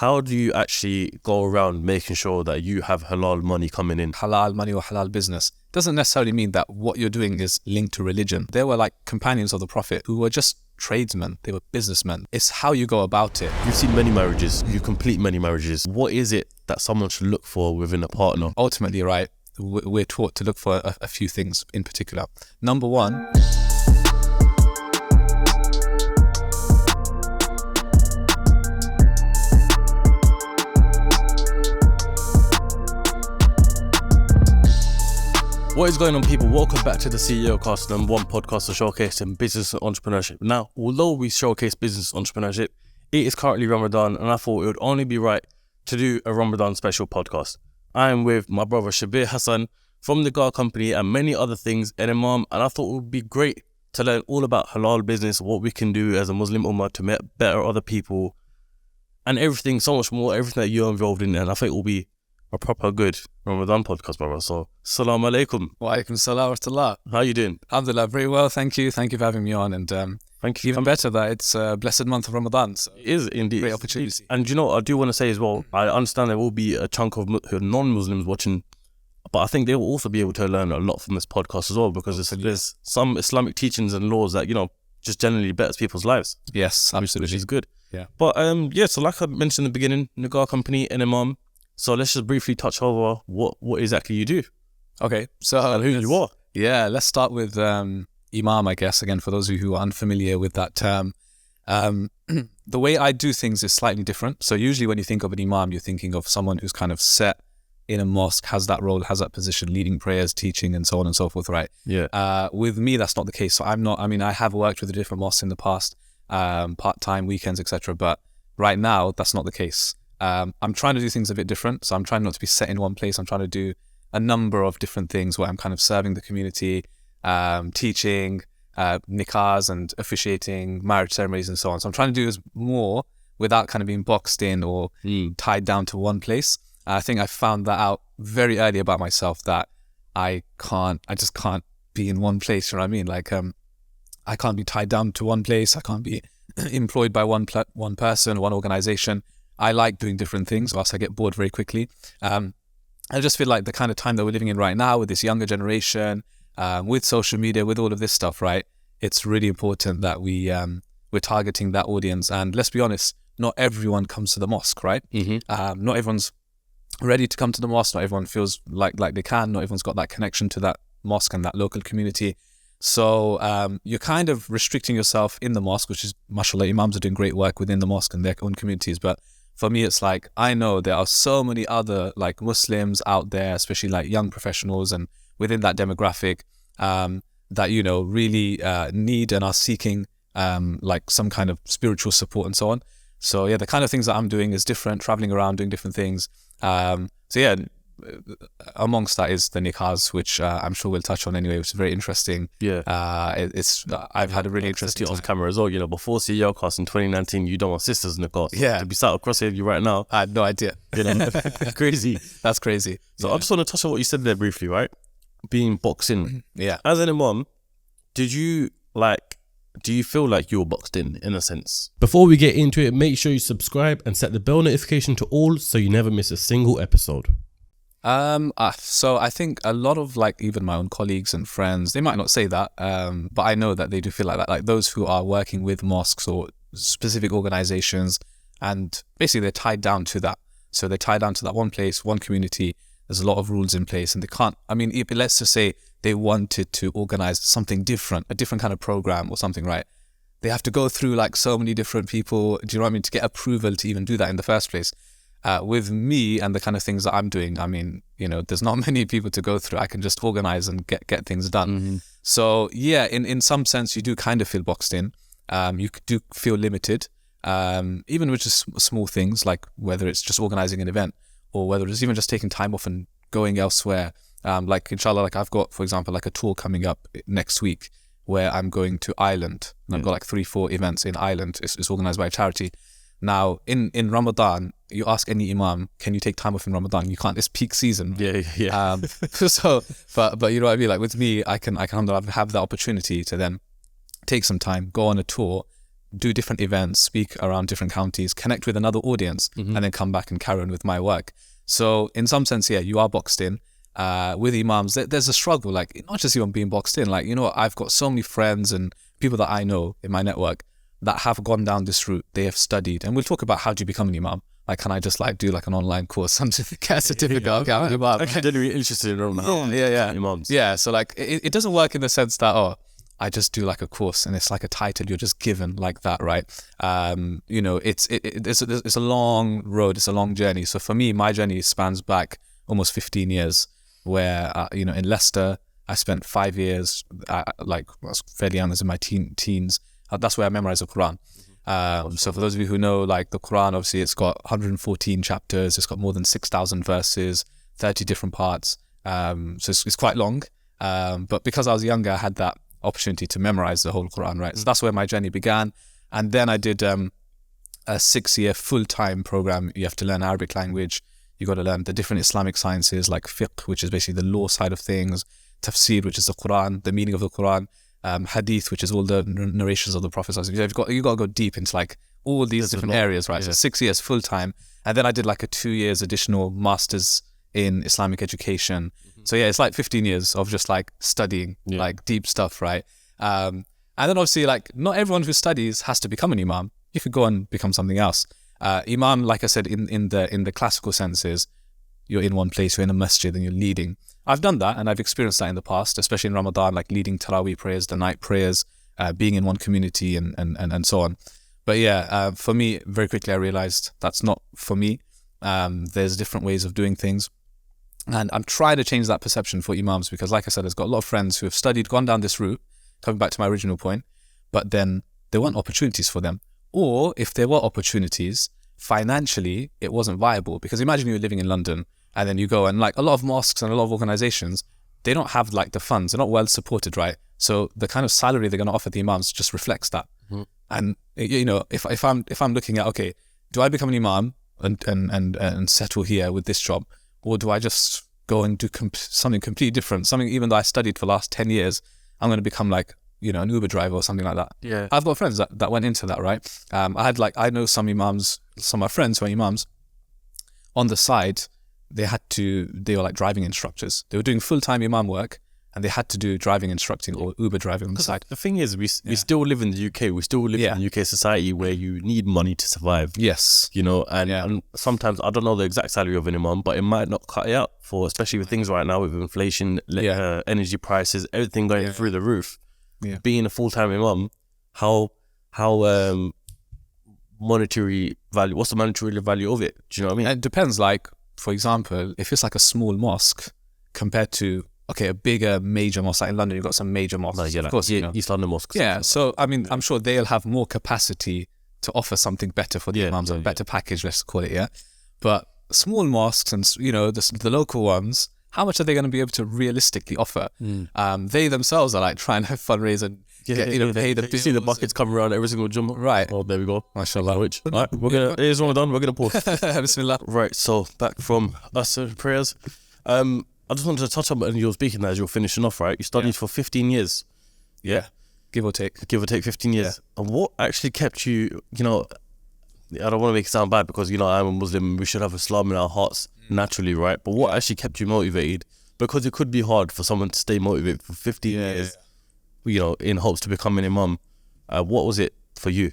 How do you actually go around making sure that you have halal money coming in? Halal money or halal business doesn't necessarily mean that what you're doing is linked to religion. There were like companions of the Prophet who were just tradesmen. They were businessmen. It's how you go about it. You've seen many marriages. You complete many marriages. What is it that someone should look for within a partner? Ultimately, right, we're taught to look for a few things in particular. Number one, What is going on, people? Welcome back to the CEOCAST, number one podcast to showcase in business and entrepreneurship. Now, although we showcase business and entrepreneurship, it is currently Ramadan, and I thought it would only be right to do a Ramadan special podcast. I am with my brother Shabbir Hassan from Nika Company and many other things, and Imam, and I thought it would be great to learn all about halal business, what we can do as a Muslim ummah to better other people, and everything, so much more, everything that you're involved in, and I think it will be a proper good Ramadan podcast, brother. So, Assalamu alaikum. wa alaikum salam wa rahmatullah. How are you doing? Alhamdulillah, very well, thank you. Thank you for having me on, and Thank you. even better that it's a blessed month of Ramadan. So It is indeed. great opportunity. And you know, I do want to say as well, I understand there will be a chunk of non-Muslims watching, but I think they will also be able to learn a lot from this podcast as well, because there's some Islamic teachings and laws that, you know, just generally betters people's lives. Yes, Which absolutely. is good. Yeah. But yeah, so like I mentioned in the beginning, Nika Company and Imam. So let's just briefly touch over what exactly you do Okay, so and who you are. Yeah, let's start with Imam, I guess, again, for those of you who are unfamiliar with that term. The way I do things is slightly different. So usually when you think of an Imam, you're thinking of someone who's kind of set in a mosque, has that role, has that position, leading prayers, teaching, and so on and so forth, right? Yeah. With me, that's not the case. So I have worked with the different mosques in the past, part-time, weekends, etc. But right now, that's not the case. I'm trying to do things a bit different. So I'm trying not to be set in one place. I'm trying to do a number of different things where I'm kind of serving the community, teaching, nikahs and officiating marriage ceremonies and so on. So I'm trying to do more without kind of being boxed in or tied down to one place. I think I found that out very early about myself, that I just can't be in one place. You know what I mean? Like, I can't be tied down to one place. I can't be employed by one person, one organization. I like doing different things, or else I get bored very quickly. I just feel like the kind of time that we're living in right now with this younger generation, with social media, with all of this stuff, right? It's really important that we're targeting that audience. And let's be honest, not everyone comes to the mosque, right? Mm-hmm. Not everyone's ready to come to the mosque. Not everyone feels like they can. Not everyone's got that connection to that mosque and that local community. So you're kind of restricting yourself in the mosque, which is, mashallah, Imams are doing great work within the mosque and their own communities. But for me, it's like, I know there are so many other like Muslims out there, especially like young professionals and within that demographic, that, you know, really need and are seeking like some kind of spiritual support and so on. So yeah, the kind of things that I'm doing is different, traveling around, doing different things. So yeah, amongst that is the nikahs, which I'm sure we'll touch on anyway, which is very interesting. Yeah. I've had a really interesting on time. camera as well. You know, before CEOCAST in 2019, you don't want sisters in the cast. Yeah. To be sat across here with you right now, I had no idea. you know, crazy. That's crazy. So I just want to touch on what you said there briefly, right? Being boxed in. Yeah. As an Imam, do you feel like you were boxed in a sense? Before we get into it, make sure you subscribe and set the bell notification to all so you never miss a single episode. So I think a lot of like even my own colleagues and friends, they might not say that, but I know that they do feel like that. Like those who are working with mosques or specific organizations, and basically they're tied down to that. So they're tied down to that one place, one community. There's a lot of rules in place, and they can't. I mean, let's just say they wanted to organize something different, a different kind of program or something, right? They have to go through like so many different people. Do you know what I mean? To get approval to even do that in the first place. With me and the kind of things that I'm doing, I mean, you know, there's not many people to go through. I can just organize and get things done. Mm-hmm. So yeah, in some sense, you do kind of feel boxed in. You do feel limited, even with just small things, like whether it's just organizing an event or whether it's even just taking time off and going elsewhere. Like inshallah, like I've got, for example, like a tour coming up next week where I'm going to Ireland, and I've got like 3-4 events in Ireland. It's organized by a charity. Now, in Ramadan, you ask any Imam, can you take time off in Ramadan? You can't. It's peak season. Yeah. So, but you know what I mean? Like with me, I can have the opportunity to then take some time, go on a tour, do different events, speak around different counties, connect with another audience, and then come back and carry on with my work. So in some sense, yeah, you are boxed in. With imams, there's a struggle, like not just even being boxed in, like, you know, I've got so many friends and people that I know in my network that have gone down this route. They have studied, and we'll talk about how do you become an imam. Like, can I just like do like an online course, get a certificate? Okay, I'm an imam. Actually, genuinely interested in how imams. Yeah, so like it doesn't work in the sense that, oh, I just do like a course and it's like a title you're just given like that, right? You know, it's a long road, it's a long journey. So for me, my journey spans back almost 15 years, where you know, in Leicester, I spent 5 years, like I was fairly young, as in my teens. That's where I memorized the Quran. So for those of you who know, like the Quran, obviously it's got 114 chapters, it's got more than 6,000 verses, 30 different parts. So it's quite long. But because I was younger, I had that opportunity to memorize the whole Quran, right? So that's where my journey began. And then I did a 6-year full-time program. You have to learn Arabic language. You got to learn the different Islamic sciences like fiqh, which is basically the law side of things, tafsir, which is the Quran, the meaning of the Quran, hadith, which is all the narrations of the Prophet. You got to go deep into like all these different areas, right? Yeah. So 6 years full time, and then I did like a 2 years additional masters in Islamic education. So yeah, it's like 15 years of just like studying like deep stuff, right? And then obviously, like, not everyone who studies has to become an imam. You could go and become something else. Imam, like I said, in the classical senses, you're in one place, you're in a masjid and you're leading. I've done that and I've experienced that in the past, especially in Ramadan, like leading Taraweeh prayers, the night prayers, being in one community and so on. But yeah, for me, very quickly I realized that's not for me. There's different ways of doing things. And I'm trying to change that perception for imams, because like I said, I've got a lot of friends who have studied, gone down this route, coming back to my original point, but then there weren't opportunities for them. Or if there were opportunities, financially, it wasn't viable. Because imagine you're living in London and then you go, and like a lot of mosques and a lot of organizations, they don't have like the funds, they're not well supported, right? So the kind of salary they're going to offer the imams just reflects that. And you know, if I'm looking at, okay, do I become an imam and settle here with this job, or do I just go and do something completely different? Something, even though I studied for the last 10 years, I'm going to become like, you know, an Uber driver or something like that. Yeah, I've got friends that went into that, right? I know some imams, some of my friends who are imams. On the side, they were like driving instructors. They were doing full-time imam work, and they had to do driving instructing or Uber driving on the side. The thing is, we still live in the UK. We still live in the UK society where you need money to survive. Yes. You know, and sometimes, I don't know the exact salary of an imam, but it might not cut it out for, especially with things right now with inflation, energy prices, everything going through the roof. Yeah. Being a full-time imam, how monetary value, what's the monetary value of it? Do you know what I mean? It depends. Like, for example, if it's like a small mosque compared to, okay, a bigger major mosque, like in London, you've got some major mosques. Of course, you know. East London mosques. Yeah, so I mean, I'm sure they'll have more capacity to offer something better for the imams, a better package, let's call it, yeah? But small mosques and, you know, the local ones, how much are they going to be able to realistically offer? They themselves are like trying to fundraise and pay the bills. You see the buckets come around every single Jummah. Right. Oh, there we go. MashaAllah. All right, here's Ramadan, we're going to pause. Bismillah. Right, so back from us prayers. I just wanted to touch on, and you were speaking as you're finishing off, right? You studied for 15 years. Yeah. Give or take 15 years. Yeah. And what actually kept you, you know, I don't want to make it sound bad, because, you know, I'm a Muslim, we should have Islam in our hearts naturally, right? But what actually kept you motivated? Because it could be hard for someone to stay motivated for 15 years, you know, in hopes to become an imam. What was it for you?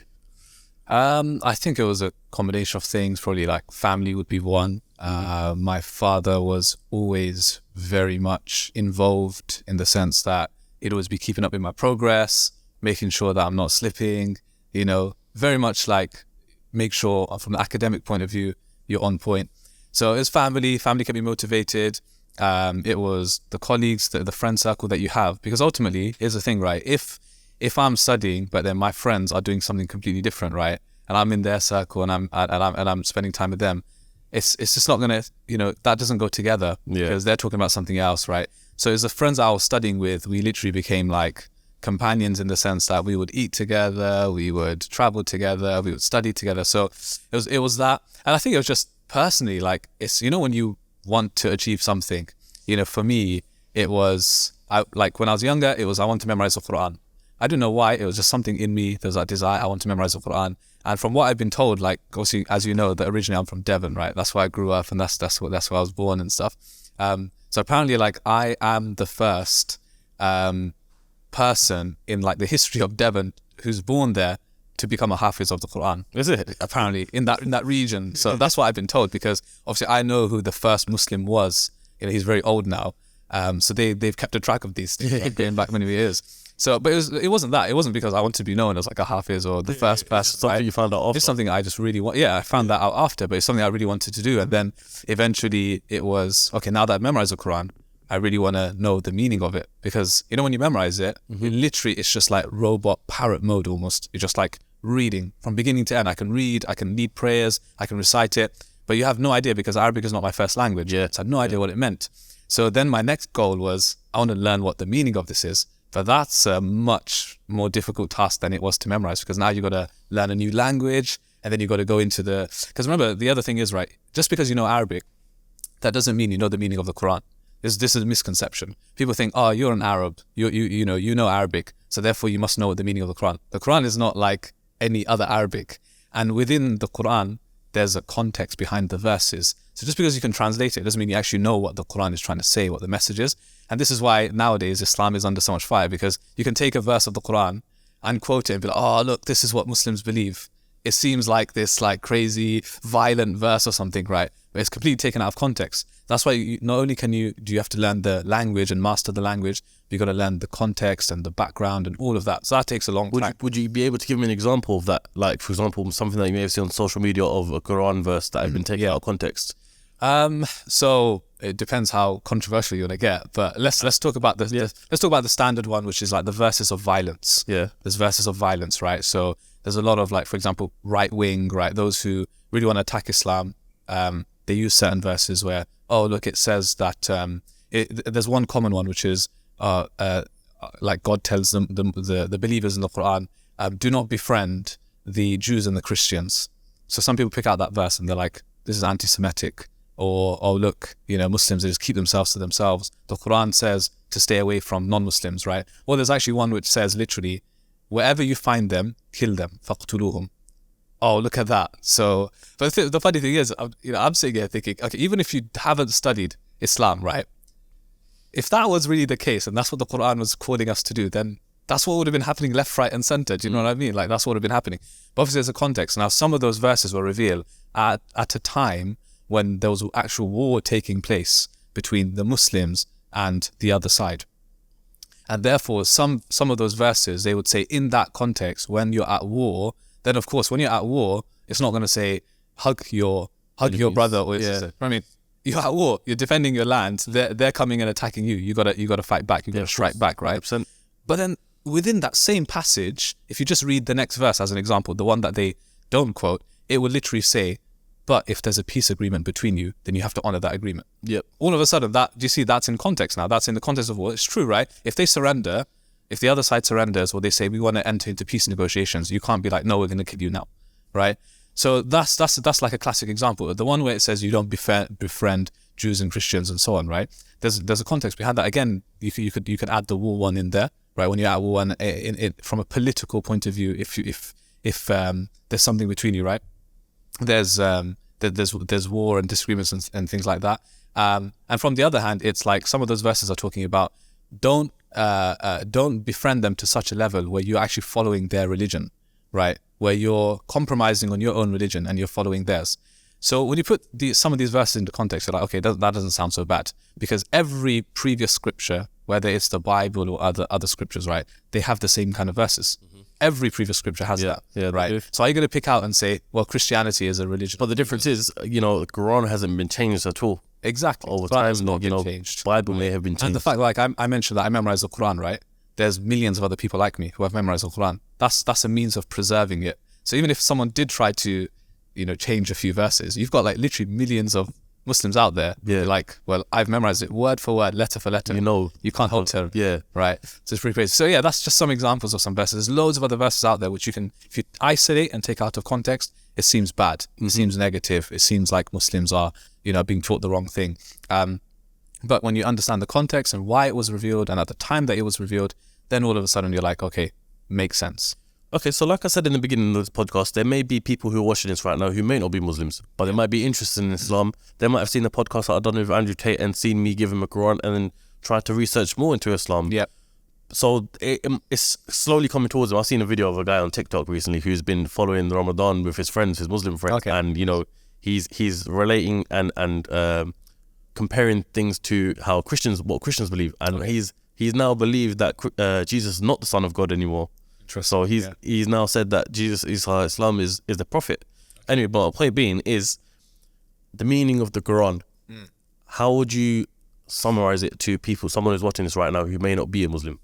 I think it was a combination of things. Probably like family would be one. My father was always very much involved, in the sense that he'd always be keeping up with my progress, making sure that I'm not slipping, you know, very much like make sure from the academic point of view, you're on point. So it was family kept me motivated. It was the colleagues, the friend circle that you have, because ultimately, here's the thing, right? If I'm studying, but then my friends are doing something completely different, right? And I'm in their circle and I'm spending time with them, it's just not gonna, you know, that doesn't go together, because they're talking about something else, right? So as the friends I was studying with, we literally became like companions, in the sense that we would eat together, we would travel together, we would study together. So it was that, and I think it was just personally, like, it's, you know, when you want to achieve something, you know, for me, it was, like when I was younger, it was I want to memorize the Quran. I don't know why. It was just something in me. There's that desire. I want to memorize the Quran. And from what I've been told, like, obviously, as you know, that originally I'm from Devon, right? That's where I grew up, and that's where I was born and stuff. So apparently, like, I am the first person in like the history of Devon who's born there to become a hafiz of the Quran. Is it? Apparently, in that region. So that's what I've been told, because obviously I know who the first Muslim was. You know, he's very old now. So they've kept a track of these things, like, going back many years. So, but it wasn't that. It wasn't because I want to be known as like a hafiz or the first person. Something you found out after. It's something I just really want. Yeah, I found that out after, but it's something I really wanted to do. And then eventually it was, okay, now that I've memorized the Quran, I really want to know the meaning of it. Because, you know, when you memorize it, it's just like robot parrot mode almost. You're just like reading from beginning to end. I can read, I can lead prayers, I can recite it, but you have no idea, because Arabic is not my first language. Yeah. So I had no idea what it meant. So then my next goal was, I want to learn what the meaning of this is. But that's a much more difficult task than it was to memorize, because now you've got to learn a new language, and then you've got to go into because remember, the other thing is, right, just because you know Arabic, that doesn't mean you know the meaning of the Quran. This is a misconception. People think, oh, you're an Arab, you know Arabic, so therefore you must know what the meaning of the Quran. The Quran is not like any other Arabic. And within the Quran, there's a context behind the verses. So just because you can translate it doesn't mean you actually know what the Quran is trying to say, what the message is. And this is why nowadays Islam is under so much fire, because you can take a verse of the Quran and quote it and be like, oh, look, this is what Muslims believe. It seems like this like crazy, violent verse or something, right? But it's completely taken out of context. That's why not only do you have to learn the language and master the language, you've got to learn the context and the background and all of that. So that takes a long time. Would you be able to give me an example of that? Like, for example, something that you may have seen on social media of a Quran verse that had been taken out of context? So it depends how controversial you want to get, but let's talk about let's talk about the standard one, which is like the verses of violence. Yeah. There's verses of violence, right? So there's a lot of, like, for example, right wing, right? Those who really want to attack Islam, they use certain verses where, oh, look, it says that, there's one common one, which is, like God tells them, the believers in the Quran, do not befriend the Jews and the Christians. So some people pick out that verse and they're like, this is anti-Semitic. Or, oh, look, you know, Muslims, they just keep themselves to themselves. The Quran says to stay away from non-Muslims, right? Well, there's actually one which says literally, wherever you find them, kill them. فَاقْتُلُوهُمْ. Oh, look at that. So, but the funny thing is, I'm sitting here thinking, okay, even if you haven't studied Islam, right? If that was really the case, and that's what the Quran was calling us to do, then that's what would have been happening left, right, and center. Do you know what I mean? Like, that's what would have been happening. But obviously, there's a context. Now, some of those verses were revealed at a time when there was an actual war taking place between the Muslims and the other side. And therefore, some of those verses, they would say in that context, when you're at war, then of course, when you're at war, it's not going to say, hug your brother or your sister. I mean, you're at war, you're defending your land, they're coming and attacking you. You gotta fight back, you gotta strike back, right? 100%. But then within that same passage, if you just read the next verse as an example, the one that they don't quote, it will literally say, but if there's a peace agreement between you, then you have to honor that agreement. Yep. All of a sudden, do you see, that's in context now. That's in the context of war. It's true, right? If they surrender, if the other side surrenders, or they say, we want to enter into peace negotiations, you can't be like, no, we're going to kill you now, right? So that's like a classic example. The one where it says you don't befriend Jews and Christians and so on, right? There's a context behind that. Again, you could add the war one in there, right? When you're at war, and from a political point of view, if there's something between you, right? There's war and disagreements and things like that. And from the other hand, it's like some of those verses are talking about don't befriend them to such a level where you're actually following their religion, right? Where you're compromising on your own religion and you're following theirs. So when you put some of these verses into context, you're like, okay, that doesn't sound so bad, because every previous scripture, whether it's the Bible or other scriptures, right, they have the same kind of verses. Mm-hmm. Every previous scripture has that, right? So are you going to pick out and say, well, Christianity is a religion? But the difference is, the Quran hasn't been changed at all. Exactly. Over time, changed. Bible may have been changed. And the fact, like I mentioned that I memorized the Quran, right? There's millions of other people like me who have memorized the Quran. That's a means of preserving it. So even if someone did try to, change a few verses, you've got like literally millions of Muslims out there. Yeah. Like, well, I've memorized it word for word, letter for letter. You can't hold to. Yeah. Right. So it's pretty crazy. So yeah, that's just some examples of some verses. There's loads of other verses out there which you can, if you isolate and take out of context, it seems bad. Mm-hmm. It seems negative. It seems like Muslims are, being taught the wrong thing. But when you understand the context and why it was revealed and at the time that it was revealed, then all of a sudden you're like, okay, make sense. Okay, so like I said in the beginning of this podcast, there may be people who are watching this right now who may not be Muslims, but they might be interested in Islam. They might have seen the podcast that I've done with Andrew Tate and seen me give him a Quran and then try to research more into Islam. Yeah. So it's slowly coming towards them. I've seen a video of a guy on TikTok recently who's been following the Ramadan with his friends, his Muslim friends, and he's relating and comparing things to what Christians believe, and he's now believed that Jesus is not the Son of God anymore. So he's now said that Islam is the prophet. Anyway, but the point being is the meaning of the Quran. How would you summarize it to people, someone who's watching this right now who may not be a Muslim?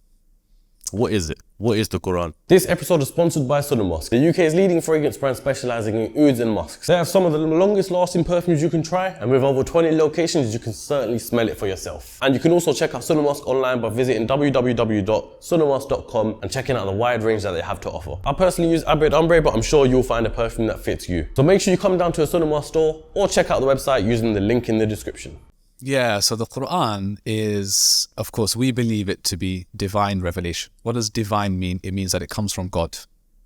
What is it? What is the Quran? This episode is sponsored by SUNNAMUSK, the UK's leading fragrance brand specialising in ouds and musks. They have some of the longest lasting perfumes you can try, and with over 20 locations, you can certainly smell it for yourself. And you can also check out SUNNAMUSK online by visiting www.sunnamusk.com and checking out the wide range that they have to offer. I personally use Abed Ombre, but I'm sure you'll find a perfume that fits you. So make sure you come down to a SUNNAMUSK store or check out the website using the link in the description. Yeah, so the Quran is, of course, we believe it to be divine revelation. What does divine mean? It means that it comes from God,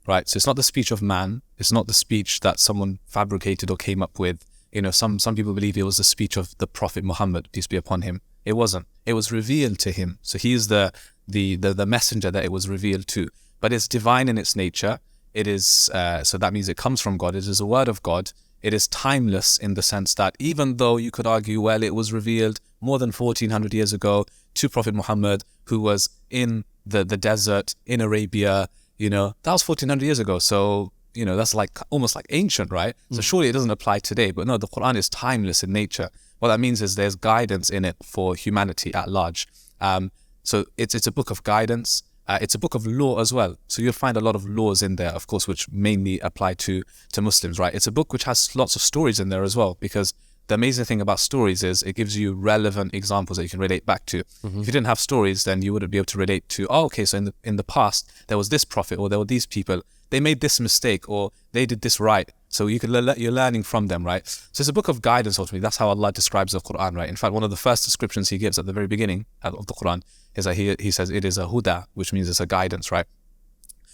right? So it's not the speech of man. It's not the speech that someone fabricated or came up with. Some people believe it was the speech of the Prophet Muhammad, peace be upon him. It wasn't. It was revealed to him. So he is the messenger that it was revealed to. But it's divine in its nature. It is, so that means it comes from God. It is a word of God. It is timeless in the sense that even though you could argue, well, it was revealed more than 1400 years ago to Prophet Muhammad, who was in the desert in Arabia, that was 1400 years ago. So, that's like almost like ancient, right? So surely it doesn't apply today. But no, the Quran is timeless in nature. What that means is there's guidance in it for humanity at large. So it's a book of guidance. It's a book of law as well. So you'll find a lot of laws in there, of course, which mainly apply to Muslims, right? It's a book which has lots of stories in there as well, because the amazing thing about stories is it gives you relevant examples that you can relate back to. If you didn't have stories, then you wouldn't be able to relate to, so in the past, there was this prophet or there were these people, they made this mistake or they did this right. So you're learning from them, right? So it's a book of guidance, ultimately. That's how Allah describes the Quran, right? In fact, one of the first descriptions he gives at the very beginning of the Quran is that he says it is a huda, which means it's a guidance, right?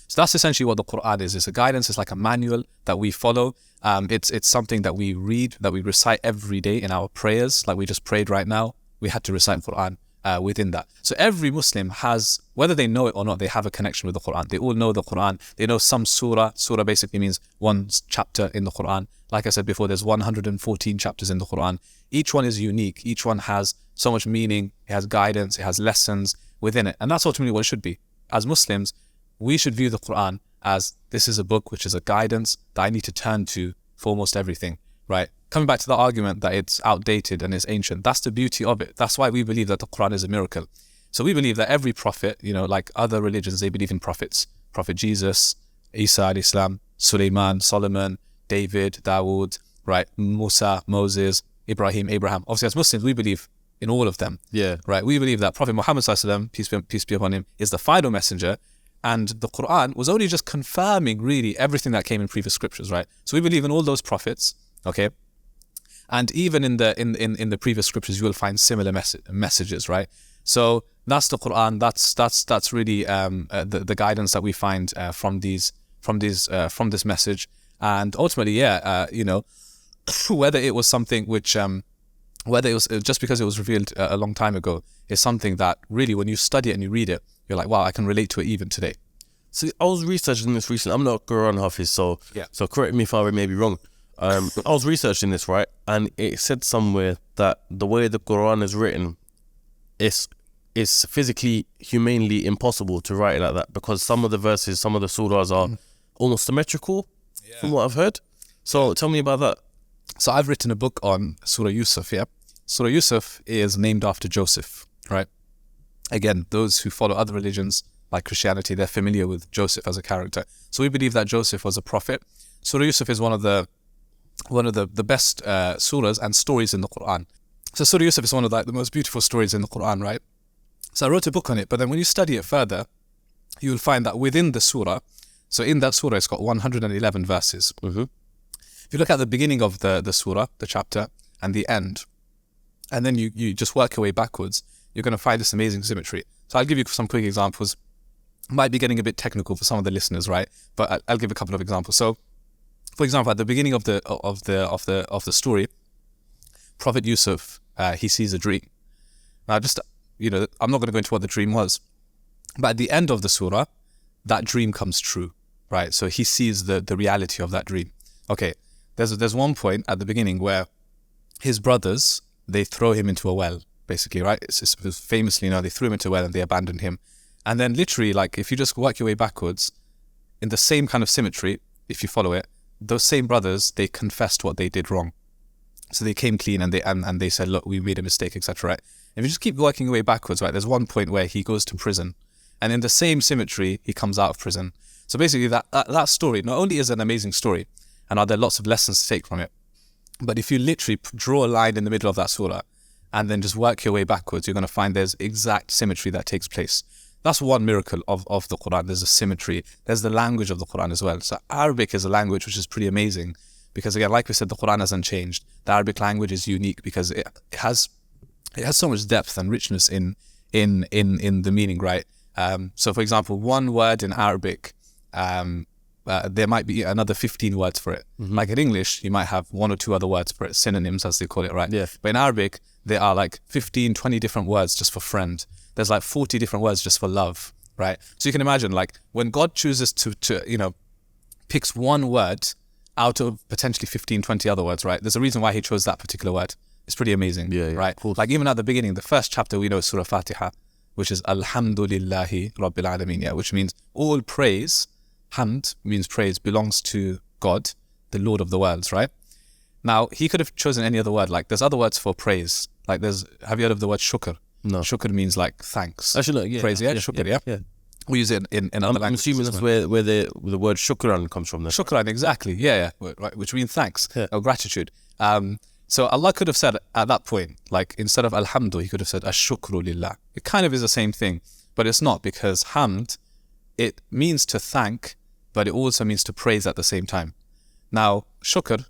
So that's essentially what the Quran is. It's a guidance. It's like a manual that we follow. It's something that we read, that we recite every day in our prayers. Like we just prayed right now, we had to recite Quran within that. So every Muslim has, whether they know it or not, they have a connection with the Quran. They all know the Quran. They know some surah. Surah basically means one chapter in the Quran. Like I said before, there's 114 chapters in the Quran. Each one is unique. Each one has so much meaning. It has guidance. It has lessons within it. And that's ultimately what it should be. As Muslims, we should view the Quran as this is a book which is a guidance that I need to turn to for almost everything, right? Coming back to the argument that it's outdated and it's ancient, that's the beauty of it. That's why we believe that the Quran is a miracle. So we believe that every prophet, like other religions, they believe in prophets. Prophet Jesus, Isa alayhi salam, Sulaiman, Solomon, David, Dawood, right? Musa, Moses, Ibrahim, Abraham. Obviously, as Muslims, we believe in all of them. Yeah. Right? We believe that Prophet Muhammad sallallahu alaihi wasallam, peace be upon him, is the final messenger. And the Quran was only just confirming really everything that came in previous scriptures, right? So we believe in all those prophets, okay? And even in the previous scriptures, you will find similar messages, right? So that's the Quran. That's really the guidance that we find from this message. And ultimately, whether it was something which, whether it was just because it was revealed a long time ago, is something that really, when you study it and you read it, you're like, wow, I can relate to it even today. So I was researching this recently. I'm not a Quran Hafiz, so correct me if I may be wrong. I was researching this, right? And it said somewhere that the way the Quran is written, it's physically, humanly impossible to write it like that, because some of the verses, some of the surahs are almost symmetrical, from what I've heard. So tell me about that. So I've written a book on Surah Yusuf, yeah? Surah Yusuf is named after Joseph, right? Again, those who follow other religions like Christianity, they're familiar with Joseph as a character. So we believe that Joseph was a prophet. Surah Yusuf is one of the best surahs and stories in the Quran. So Surah Yusuf is one of the most beautiful stories in the Quran, right? So I wrote a book on it, but then when you study it further, you will find that within the surah, so in that surah, it's got 111 verses. Mm-hmm. If you look at the beginning of the surah, the chapter, and the end, and then you just work your way backwards, you're going to find this amazing symmetry. So I'll give you some quick examples. Might be getting a bit technical for some of the listeners, right? But I'll give a couple of examples. So, for example, at the beginning of the story, Prophet Yusuf, he sees a dream. Now, just, I'm not going to go into what the dream was, but at the end of the surah, that dream comes true, right? So he sees the reality of that dream. Okay, there's one point at the beginning where his brothers, they throw him into a well, basically, right? It's famously, they threw him into a well and they abandoned him. And then literally, like, if you just work your way backwards, in the same kind of symmetry, if you follow it, those same brothers, they confessed what they did wrong. So they came clean and they said, look, we made a mistake, etc. Right? If you just keep working your way backwards, right, there's one point where he goes to prison. And in the same symmetry, he comes out of prison. So basically, that story not only is an amazing story, and are there lots of lessons to take from it, but if you literally draw a line in the middle of that surah, and then just work your way backwards, you're going to find there's exact symmetry that takes place. That's one miracle of the Quran. There's a symmetry. There's the language of the Quran as well. So Arabic is a language which is pretty amazing because, again, like we said, the Quran hasn't changed. The Arabic language is unique because it has so much depth and richness in the meaning, right? So, for example, one word in Arabic, there might be another 15 words for it. Mm-hmm. Like in English, you might have one or two other words for it, synonyms as they call it, right? Yeah. But in Arabic, there are like 15, 20 different words just for friend. There's like 40 different words just for love, right? So you can imagine, like, when God chooses to picks one word out of potentially 15, 20 other words, right? There's a reason why he chose that particular word. It's pretty amazing, right? Cool. Like even at the beginning, the first chapter we know is Surah Fatiha, which is Alhamdulillahi Rabbil Alameen, which means all praise, hamd means praise, belongs to God, the Lord of the worlds, right? Now, he could have chosen any other word. Like there's other words for praise. Like have you heard of the word shukr? No. Shukr means like thanks. Actually, no, yeah. Praise, shukr, yeah. We use it in other languages. I'm assuming that's where the word shukran comes from. Then. Shukran, exactly. Yeah. Right, which means thanks or gratitude. So Allah could have said at that point, like instead of alhamdu, he could have said ashukru lillah. It kind of is the same thing, but it's not, because hamd, it means to thank, but it also means to praise at the same time. Now, shukr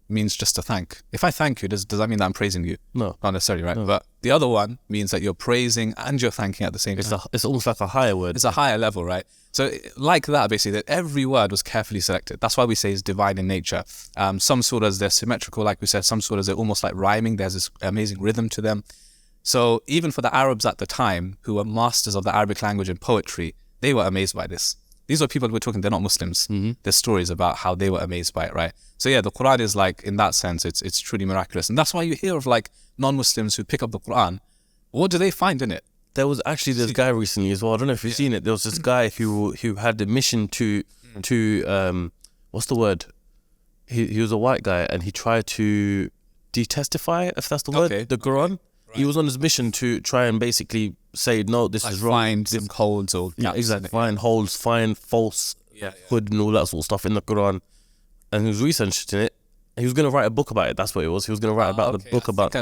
means just to thank. If I thank you, does that mean that I'm praising you? No. Not necessarily, right? No. But the other one means that you're praising and you're thanking at the same time. It's almost like a higher word. It's a higher level, right? So like that, basically, that every word was carefully selected. That's why we say it's divine in nature. Some surahs, they're symmetrical, like we said. Some surahs, they're almost like rhyming. There's this amazing rhythm to them. So even for the Arabs at the time, who were masters of the Arabic language and poetry, they were amazed by this. These are people we're talking, they're not Muslims. Mm-hmm. There's stories about how they were amazed by it, right? So yeah, the Quran is like, in that sense, it's truly miraculous. And that's why you hear of like non-Muslims who pick up the Quran. What do they find in it? There was actually this guy recently as well. I don't know if you've seen it. There was this guy who had the mission to what's the word? He was a white guy and he tried to detestify, if that's the word, the Quran. Right. He was on his mission to try and basically say, no, this is wrong. Find some holes or exactly. Find holes, find falsehood and all that sort of stuff in the Quran. And he was researching it. He was going to write a book about it. That's what it was. He was going to write the book about.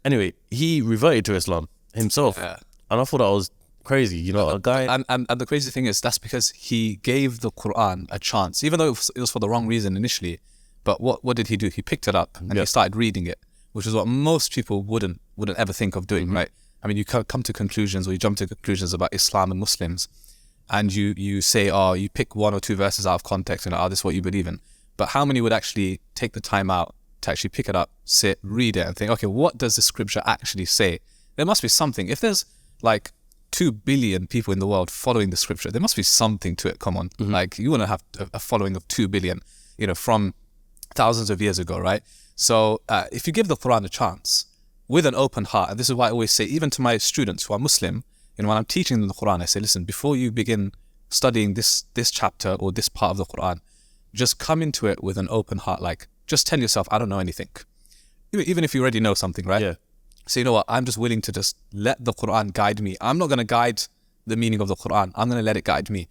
Anyway, he reverted to Islam himself, and I thought that was crazy. A guy. And the crazy thing is that's because he gave the Quran a chance, even though it was for the wrong reason initially. But what did he do? He picked it up and he started reading it, which is what most people wouldn't ever think of doing, right? I mean, you come to conclusions, or you jump to conclusions about Islam and Muslims, and you say, you pick one or two verses out of context and this is what you believe in. But how many would actually take the time out to actually pick it up, sit, read it, and think, okay, what does the scripture actually say? There must be something. If there's like 2 billion people in the world following the scripture, there must be something to it. Come on. Mm-hmm. Like, you want to have a following of 2 billion, from thousands of years ago, right? So if you give the Quran a chance with an open heart, and this is why I always say, even to my students who are Muslim, when I'm teaching them the Quran, I say, listen, before you begin studying this chapter or this part of the Quran, just come into it with an open heart. Like, just tell yourself, I don't know anything. Even if you already know something, right? Yeah. So you know what? I'm just willing to just let the Quran guide me. I'm not going to guide the meaning of the Quran. I'm going to let it guide me.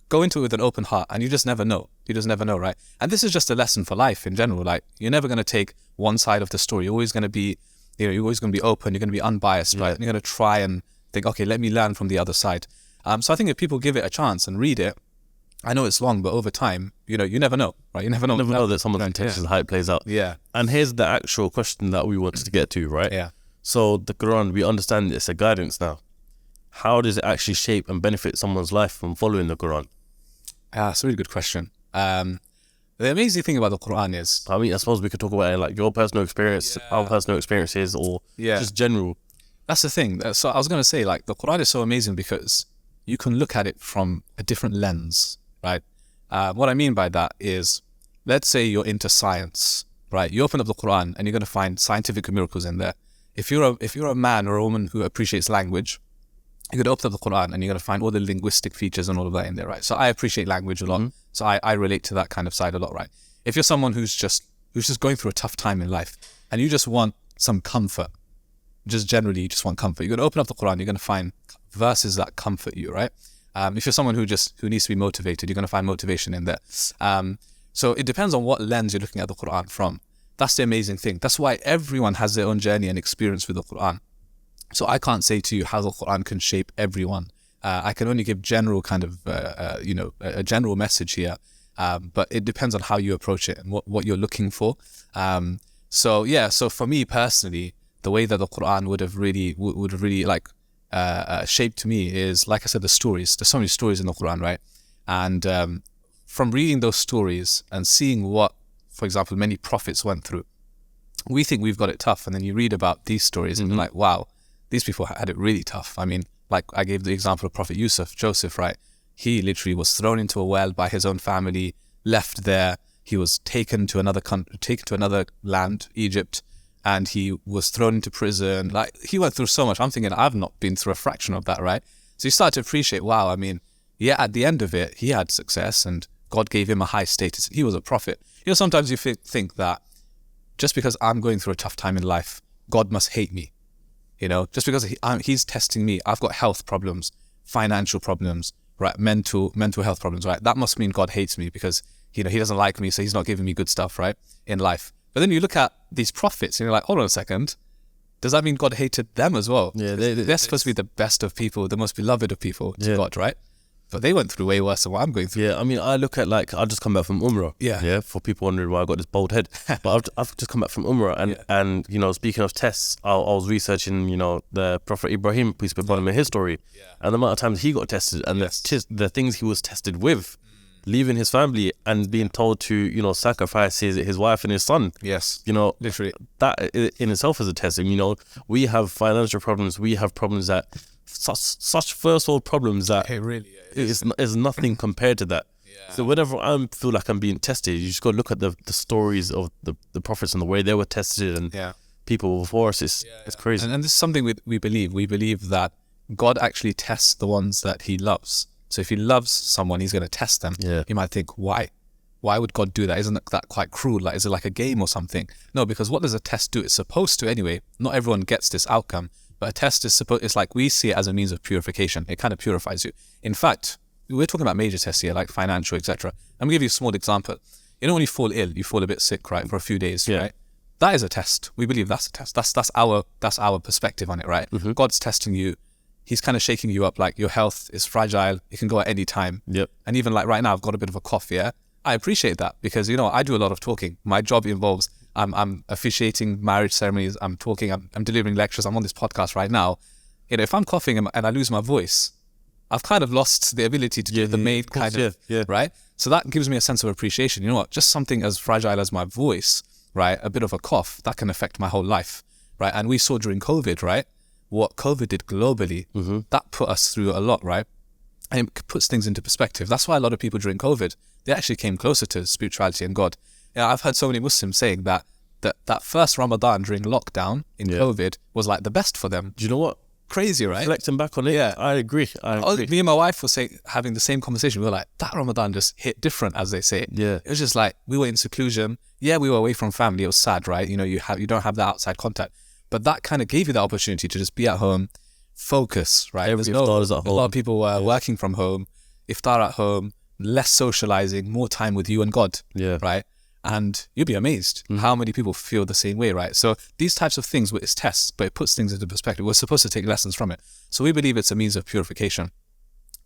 Go into it with an open heart, and you just never know. You just never know, right? And this is just a lesson for life in general. Like, you're never going to take one side of the story. You're always going to be, you're always going to be open. You're going to be unbiased, right? And you're going to try and think, okay, let me learn from the other side. So I think if people give it a chance and read it, I know it's long, but over time, you never know, right? You never know that someone's intentions, how it plays out. Yeah. And here's the actual question that we wanted to get to, right? Yeah. So the Quran, we understand it's a guidance now. how does it actually shape and benefit someone's life from following the Quran? That's a really good question. The amazing thing about the Quran is, I mean, I suppose we could talk about it, like your personal experience, our personal experiences, or just general. That's the thing. So I was going to say, like, the Quran is so amazing because you can look at it from a different lens, right? What I mean by that is, let's say you're into science, right? You open up the Quran and you're going to find scientific miracles in there. If you're a man or a woman who appreciates language, you're going to open up the Quran and you're going to find all the linguistic features and all of that in there, right? So I appreciate language a lot. So I relate to that kind of side a lot, right? If you're someone who's just going through a tough time in life and you just want some comfort, just generally you just want comfort, you're going to open up the Quran, you're going to find verses that comfort you, right? If you're someone who needs to be motivated, you're going to find motivation in there. So it depends on what lens you're looking at the Quran from. That's the amazing thing. That's why everyone has their own journey and experience with the Quran. So I can't say to you how the Quran can shape everyone. I can only give general kind of, a general message here. But it depends on how you approach it and what you're looking for. So for me personally, the way that the Quran would have really like shaped me is, like I said, the stories. There's so many stories in the Quran, right? And from reading those stories and seeing what, for example, many prophets went through, we think we've got it tough. And then you read about these stories and you're like, wow, these people had it really tough. I mean, like I gave the example of Prophet Joseph, right? He literally was thrown into a well by his own family, left there. He was taken to another country, taken to another land, Egypt, and he was thrown into prison. Like, he went through so much. I'm thinking, I've not been through a fraction of that, right? So you start to appreciate, wow, I mean, yeah, at the end of it, he had success and God gave him a high status. He was a prophet. You know, sometimes you think that just because I'm going through a tough time in life, God must hate me. You know, just because he's testing me, I've got health problems, financial problems, right? Mental health problems, right? That must mean God hates me because, he doesn't like me, so he's not giving me good stuff, right? In life. But then you look at these prophets and you're like, hold on a second. Does that mean God hated them as well? Yeah, they're supposed to be the best of people, the most beloved of people to God, right? But they went through way worse than what I'm going through. Yeah, I mean, I look at, like, I just come back from Umrah. Yeah. For people wondering why I got this bald head. But I've just come back from Umrah. And speaking of tests, I was researching, the Prophet Ibrahim, peace be upon him, and his story. Yeah. And the amount of times he got tested and the things he was tested with, leaving his family and being told to, sacrifice his wife and his son. Yes. Literally. That in itself is a test. And, we have financial problems. We have problems that... Such first world problems that it really is nothing compared to that. So whenever I feel like I'm being tested, you just got to look at the stories of the prophets and the way they were tested and people before us. It's crazy. And this is something we believe. We believe that God actually tests the ones that he loves. So if he loves someone, he's going to test them. You might think, why? Why would God do that? Isn't that quite cruel? Like, is it like a game or something? No, because what does a test do? It's supposed to anyway. Not everyone gets this outcome. But a test it's like we see it as a means of purification. It kind of purifies you. In fact, we're talking about major tests here, like financial, etc. I'm going to give you a small example. When you fall ill, you fall a bit sick, right, for a few days, right? That is a test. We believe that's a test. That's our perspective on it, right? God's testing you. He's kind of shaking you up, like your health is fragile. It can go at any time. And even like right now, I've got a bit of a cough, I appreciate that because, I do a lot of talking. My job involves I'm officiating marriage ceremonies. I'm talking. I'm delivering lectures. I'm on this podcast right now. If I'm coughing and I lose my voice, I've kind of lost the ability to do the main kind of right. So that gives me a sense of appreciation. You know what? Just something as fragile as my voice, right? A bit of a cough that can affect my whole life, right? And we saw during COVID, right? What COVID did globally, that put us through a lot, right? And it puts things into perspective. That's why a lot of people during COVID, they actually came closer to spirituality and God. I've heard so many Muslims saying that first Ramadan during lockdown in COVID was like the best for them. Do you know what? Crazy, right? Reflecting back on it, I agree. Me and my wife were having the same conversation. We were like, that Ramadan just hit different, as they say. It was just like, we were in seclusion. We were away from family. It was sad, right? You don't have that outside contact. But that kind of gave you the opportunity to just be at home, focus, right? Iftar is at home. A lot of people were working from home, iftar at home, less socializing, more time with you and God, right? And you'll be amazed how many people feel the same way, right? So these types of things, it's tests, but it puts things into perspective. We're supposed to take lessons from it. So we believe it's a means of purification.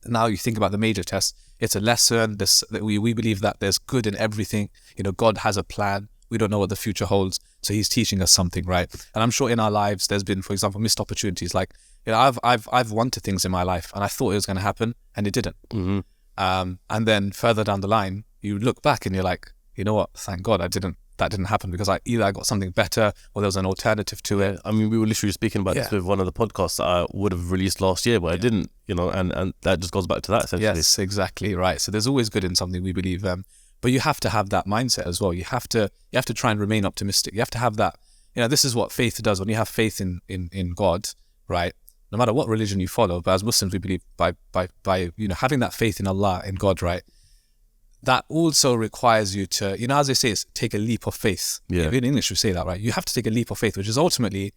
Now you think about the major tests, it's a lesson. We believe that there's good in everything. God has a plan. We don't know what the future holds. So he's teaching us something, right? And I'm sure in our lives, there's been, for example, missed opportunities. Like, you know, I've wanted things in my life and I thought it was going to happen and it didn't. Mm-hmm. And then further down the line, you look back and you're like, you know what? Thank God that didn't happen, because either I got something better or there was an alternative to it. I mean, we were literally speaking about this with one of the podcasts that I would have released last year, but I didn't, you know, and that just goes back to that essentially. Yes, exactly right. So there's always good in something, we believe. But you have to have that mindset as well. You have to try and remain optimistic. You have to have that, you know, this is what faith does. When you have faith in God, right? No matter what religion you follow, but as Muslims, we believe by you know, having that faith in Allah, in God, right? That also requires you to, you know, as they say, it's take a leap of faith. Yeah. In English, we say that, right? You have to take a leap of faith, which is ultimately,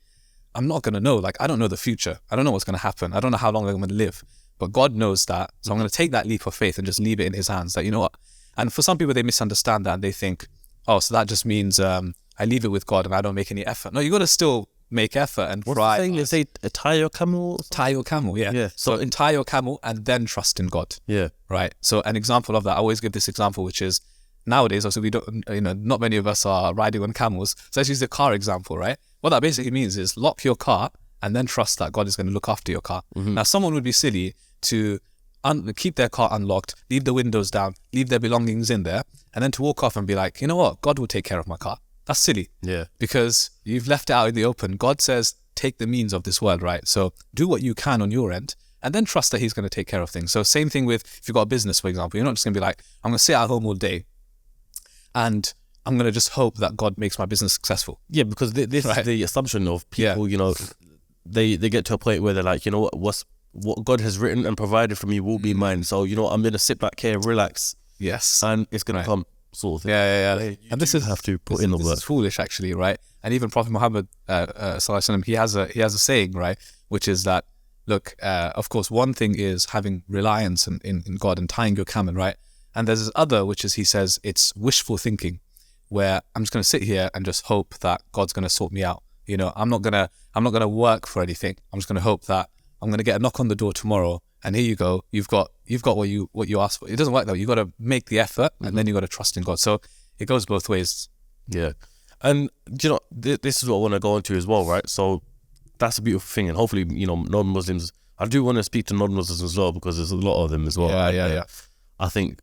I'm not going to know. Like, I don't know the future. I don't know what's going to happen. I don't know how long I'm going to live. But God knows that. So I'm going to take that leap of faith and just leave it in his hands. That, you know what? And for some people, they misunderstand that and they think, oh, so that just means I leave it with God and I don't make any effort. No, you got to still make effort and try. What's the thing? They say tie your camel? Tie your camel, yeah. Yeah. So tie your camel and then trust in God. Yeah. Right. So an example of that, I always give this example, which is nowadays, also we don't, you know, not many of us are riding on camels. So let's use the car example, right? What that basically means is lock your car and then trust that God is going to look after your car. Mm-hmm. Now, someone would be silly to keep their car unlocked, leave the windows down, leave their belongings in there, and then to walk off and be like, you know what, God will take care of my car. That's silly. Yeah. Because you've left it out in the open. God says, take the means of this world, right? So do what you can on your end and then trust that he's going to take care of things. So same thing with, if you've got a business, for example, you're not just going to be like, I'm going to sit at home all day and I'm going to just hope that God makes my business successful. Yeah, because this is the assumption of people, you know, they get to a point where they're like, you know what God has written and provided for me will be mine. So, you know, I'm going to sit back here, relax. Yes. And it's going to come, sort of thing. Yeah. And this is, have to put in the work. This is foolish, actually, right? And even Prophet Muhammad, he has a saying, right? Which is that, look, of course, one thing is having reliance in God and tying your camel, right? And there's this other, which is, he says, it's wishful thinking, where I'm just going to sit here and just hope that God's going to sort me out. You know, I'm not gonna work for anything. I'm just going to hope that I'm going to get a knock on the door tomorrow, and here you go. You've got what you asked for. It doesn't work though. You got to make the effort, and then you got to trust in God. So it goes both ways. Yeah, and you know, this is what I want to go into as well, right? So that's a beautiful thing, and hopefully, you know, non-Muslims. I do want to speak to non-Muslims as well, because there's a lot of them as well. Yeah. I think,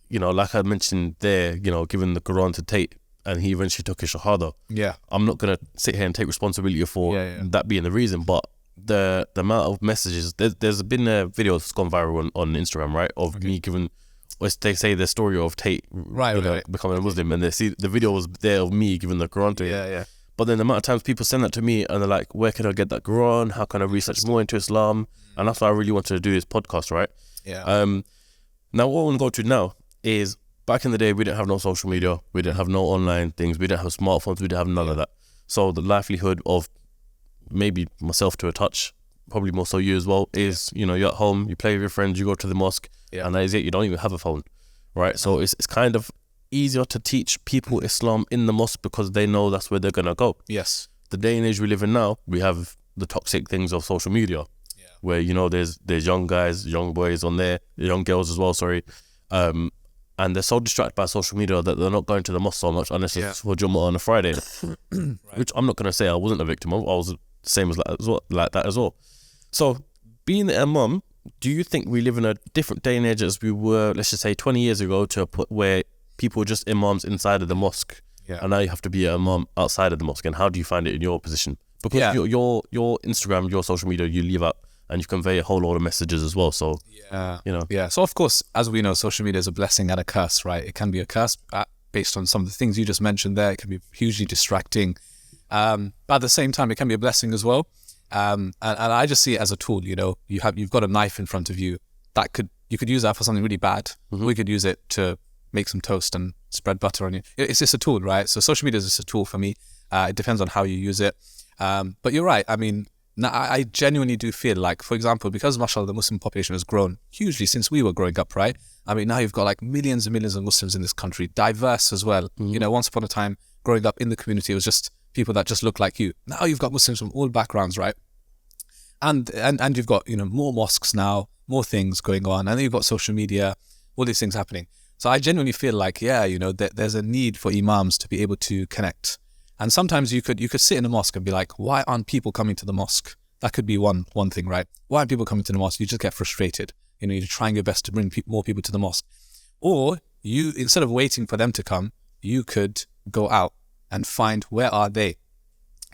you know, like I mentioned there, you know, given the Quran to Tate, and he eventually took his shahada. Yeah, I'm not gonna sit here and take responsibility for that being the reason, but the amount of messages, there's been a video that's gone viral on Instagram, right, of me giving, they say the story of Tate becoming a Muslim, and they see the video was there of me giving the Quran to him. But then the amount of times people send that to me and they're like, where can I get that Quran? How can I research more into Islam? And that's why I really wanted to do this podcast, right? Now what I want to go to now is, back in the day, we didn't have no social media, we didn't have no online things, we didn't have smartphones, we didn't have none of that. So the likelihood of maybe myself to a touch, probably more so you as well, is, you know, you're at home, you play with your friends, you go to the mosque, and that is it. You don't even have a phone, right? So it's kind of easier to teach people Islam in the mosque because they know that's where they're gonna go. Yes. The day and age we live in now, we have the toxic things of social media, where, you know, there's young guys, young boys on there, young girls as well, and they're so distracted by social media that they're not going to the mosque so much unless it's for Jummah on a Friday, which I'm not going to say I wasn't a victim of. I was the same as that as well. So being the Imam, do you think we live in a different day and age as we were, let's just say 20 years ago, to a point where people were just imams inside of the mosque, and now you have to be an imam outside of the mosque? And how do you find it in your position? Because your Instagram, your social media, you leave out and you convey a whole lot of messages as well. So, you know. Yeah. So, of course, as we know, social media is a blessing and a curse, right? It can be a curse based on some of the things you just mentioned there. It can be hugely distracting. But at the same time, it can be a blessing as well. And I just see it as a tool, you know. You've got a knife in front of you. You could use that for something really bad. Or you could use it to make some toast and spread butter on you. It's just a tool, right? So social media is just a tool for me. It depends on how you use it. But you're right. I mean, now, I genuinely do feel like, for example, because mashallah, the Muslim population has grown hugely since we were growing up, right? I mean, now you've got like millions and millions of Muslims in this country, diverse as well. You know, once upon a time, growing up in the community, it was just people that just look like you. Now you've got Muslims from all backgrounds, right? And you've got, you know, more mosques now, more things going on, and then you've got social media, all these things happening. So I genuinely feel like, you know, there's a need for imams to be able to connect And sometimes you could sit in a mosque and be like, why aren't people coming to the mosque? That could be one thing, right? Why aren't people coming to the mosque? You just get frustrated. You're trying your best to bring more people to the mosque. Or you, instead of waiting for them to come, you could go out and find, where are they?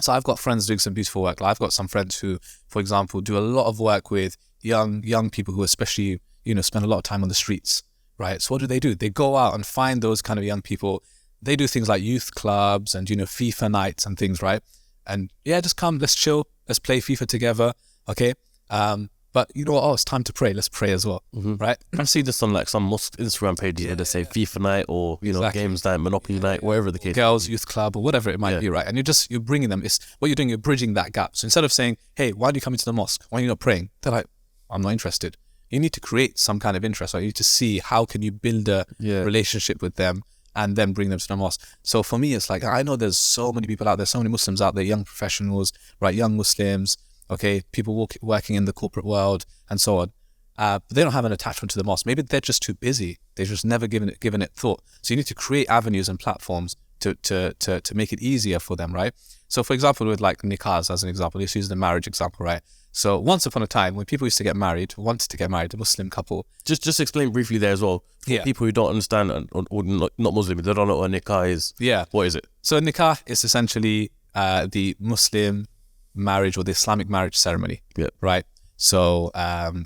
So I've got friends doing some beautiful work. I've got some friends who, for example, do a lot of work with young people who especially, spend a lot of time on the streets, right? So what do? They go out and find those kind of young people. They do things like youth clubs and, FIFA nights and things, right? And yeah, just come, let's chill, let's play FIFA together, okay? But you know what? Oh, it's time to pray. Let's pray as well, right? I see this on like some mosque Instagram pages where they say FIFA night or, Exactly. games night, Monopoly night, whatever the case. Girls, youth club, or whatever it might be, right? And you're bringing them. It's what you're doing. You're bridging that gap. So instead of saying, "Hey, why do you come into the mosque? Why are you not praying?" They're like, "I'm not interested." You need to create some kind of interest, right? You need to see how can you build a relationship with them and then bring them to the mosque. So for me, it's like, I know there's so many people out there, so many Muslims out there, young professionals, right? Young Muslims, okay, people working in the corporate world and so on. But they don't have an attachment to the mosque. Maybe they're just too busy. They've just never given it thought. So you need to create avenues and platforms to make it easier for them, right? So for example, with like nikahs as an example, let's use the marriage example, right? So once upon a time, when people used to get married, wanted to get married, a Muslim couple. Just explain briefly there as well. For people who don't understand or not Muslim, they don't know what a nikah is. Yeah. What is it? So a nikah is essentially the Muslim marriage or the Islamic marriage ceremony, right? So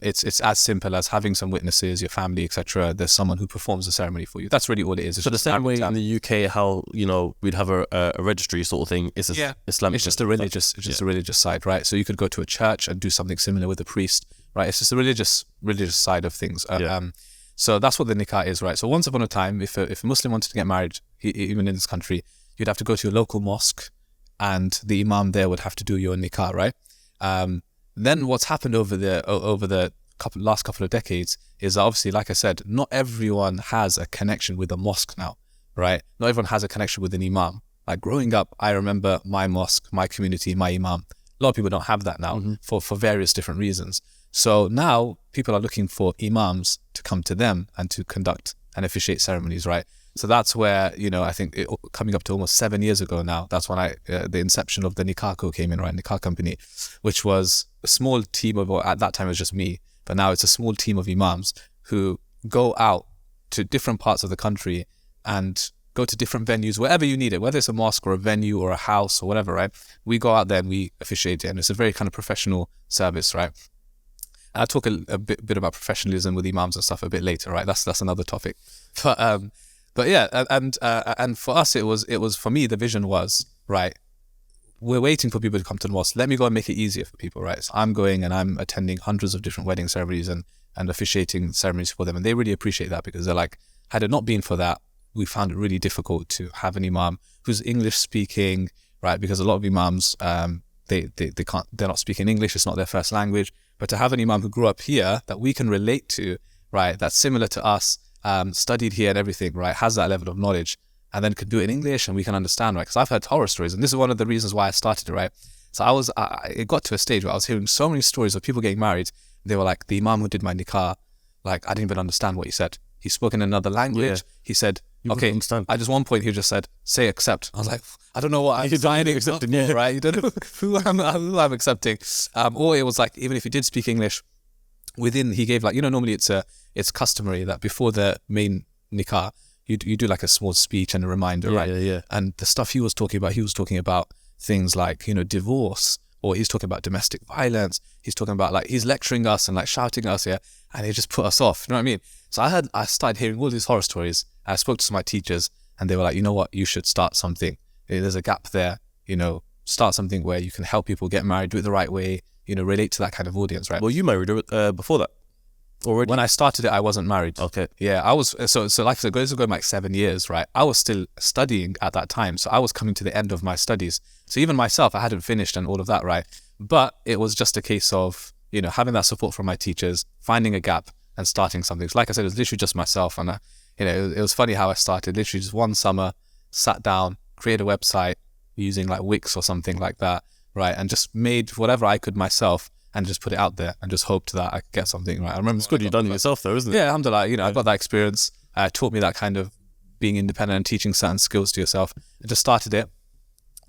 it's as simple as having some witnesses, your family, etc. There's someone who performs the ceremony for you. That's really all it is. So the same way in the UK, how we'd have a registry sort of thing. It's Islamic. It's just a religious side, right? So you could go to a church and do something similar with a priest, right? It's just a religious side of things. So that's what the nikah is, right? So once upon a time, if a Muslim wanted to get married, even in this country, you'd have to go to your local mosque, and the Imam there would have to do your nikah, right? Then what's happened over the last couple of decades is obviously, like I said, not everyone has a connection with a mosque now, right? Not everyone has a connection with an Imam. Like growing up, I remember my mosque, my community, my Imam. A lot of people don't have that now for various different reasons. So now people are looking for Imams to come to them and to conduct and officiate ceremonies, right? So that's where, I think coming up to almost 7 years ago now, that's when the inception of the Nika came in, right? Nika Company, which was a small team at that time it was just me, but now it's a small team of Imams who go out to different parts of the country and go to different venues, wherever you need it, whether it's a mosque or a venue or a house or whatever, right? We go out there and we officiate it, and it's a very kind of professional service, right? I'll talk a bit about professionalism with Imams and stuff a bit later, right? That's another topic. But yeah, and for us, it was for me, the vision was, right, we're waiting for people to come to the mosque. Let me go and make it easier for people, right? So I'm going and I'm attending hundreds of different wedding ceremonies and officiating ceremonies for them. And they really appreciate that, because they're like, had it not been for that, we found it really difficult to have an Imam who's English speaking, right? Because a lot of Imams, they're not speaking English. It's not their first language. But to have an Imam who grew up here that we can relate to, right? That's similar to us, studied here and everything, right? Has that level of knowledge, and then could do it in English and we can understand, right? Because I've heard horror stories, and this is one of the reasons why I started it, right? So it got to a stage where I was hearing so many stories of people getting married. They were like, the Imam who did my nikah, like, I didn't even understand what he said. He spoke in another language. Yeah. He said, okay, at just one point he just said, say accept. I was like, I don't know what I'm accepting, right? You don't know who I'm accepting. Or it was like, even if he did speak English, he gave like, normally it's customary that before the main nikah, you do like a small speech and a reminder, right? Yeah. And the stuff he was talking about things like, divorce, or he's talking about domestic violence. He's talking about like, he's lecturing us and like shouting at us, and he just put us off. You know what I mean? So I started hearing all these horror stories. I spoke to some of my teachers and they were like, you know what, you should start something. There's a gap there, start something where you can help people get married, do it the right way, relate to that kind of audience, right? Well, you married before that already? When I started it, I wasn't married. Okay. Yeah, I was, so like I said, this was going like 7 years, right? I was still studying at that time. So I was coming to the end of my studies. So even myself, I hadn't finished and all of that, right? But it was just a case of, having that support from my teachers, finding a gap and starting something. So like I said, it was literally just myself. And, it was funny how I started. Literally just one summer, sat down, created a website using like Wix or something like that, right? And just made whatever I could myself and just put it out there and just hoped that I could get something, right? I remember it's good you've done it yourself though, isn't it? Yeah, alhamdulillah, I got that experience, taught me that kind of being independent and teaching certain skills to yourself. I just started it.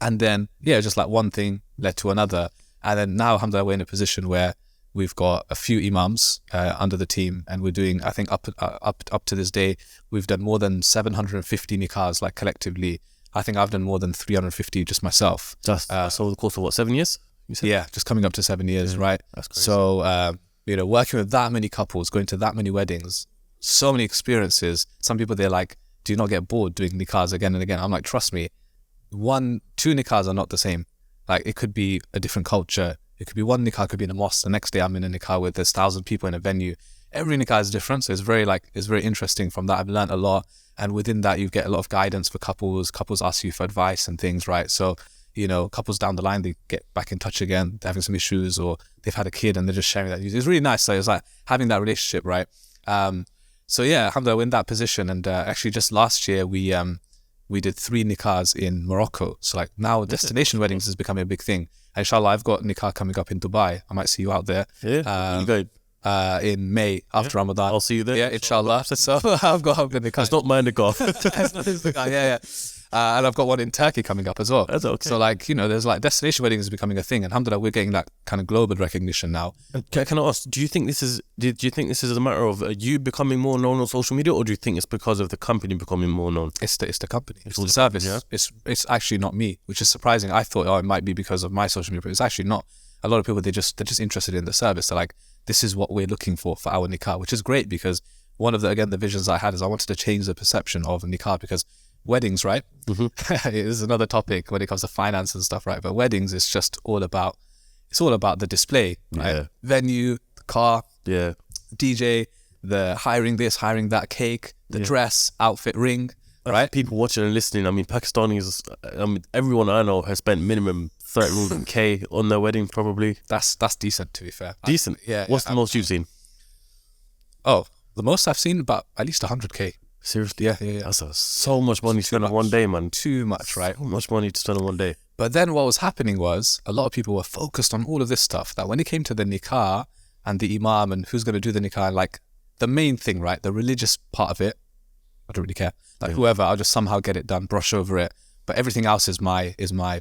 And then, yeah, just like one thing led to another. And then now, alhamdulillah, we're in a position where we've got a few imams under the team, and we're doing, I think up to this day, we've done more than 750 nikahs, like collectively. I think I've done more than 350 just myself. Just so the course of what, 7 years? You said? Yeah, just coming up to 7 years, right? That's crazy. So, working with that many couples, going to that many weddings, so many experiences. Some people, they're like, do you not get bored doing nikahs again and again? I'm like, trust me, 2 nikahs are not the same. Like, it could be a different culture. It could be one nikah could be in a mosque. The next day I'm in a nikah where there's 1,000 people in a venue. Every nikah is different. So it's very interesting from that. I've learned a lot. And within that, you get a lot of guidance for couples. Couples ask you for advice and things, right? So, couples down the line, they get back in touch again. They're having some issues, or they've had a kid and they're just sharing that news. It's really nice. So it's like having that relationship, right? So yeah, alhamdulillah, we're in that position. And actually just last year, we did 3 nikahs in Morocco. So like now destination weddings is becoming a big thing. And inshallah, I've got nikah coming up in Dubai. I might see you out there. Yeah, you go. In May after Ramadan. I'll see you there. Yeah, inshallah. So I've got nikah. It's not my nikah. It's not his nikah, yeah. And I've got one in Turkey coming up as well. That's okay. So like, there's like destination weddings is becoming a thing. And alhamdulillah, we're getting that kind of global recognition now. Can I ask, do you think this is a matter of you becoming more known on social media, or do you think it's because of the company becoming more known? It's the company. It's the service. Yeah? It's actually not me, which is surprising. I thought, it might be because of my social media, but it's actually not. A lot of people, they're just interested in the service. They're like, this is what we're looking for our nikah, which is great, because one of the visions I had is I wanted to change the perception of nikah, because weddings, right? Mm-hmm. It is another topic when it comes to finance and stuff, right? But weddings is just all about the display, right? Yeah. Venue, the car, Yeah. DJ, the hiring this, hiring that, cake, the dress, outfit, ring, right? People watching and listening. I mean, Pakistanis. Everyone I know has spent minimum 30K on their wedding, probably. That's decent, to be fair. Decent. Yeah. What's the most you've seen? Oh, the most I've seen about at least 100K. Seriously? Yeah. That's so much money to spend on one day, man. Too much, right? So much money to spend on one day. But then what was happening was a lot of people were focused on all of this stuff, that when it came to the nikah and the imam and who's going to do the nikah, like the main thing, right? The religious part of it, I don't really care. Like whoever, I'll just somehow get it done, brush over it. But everything else is my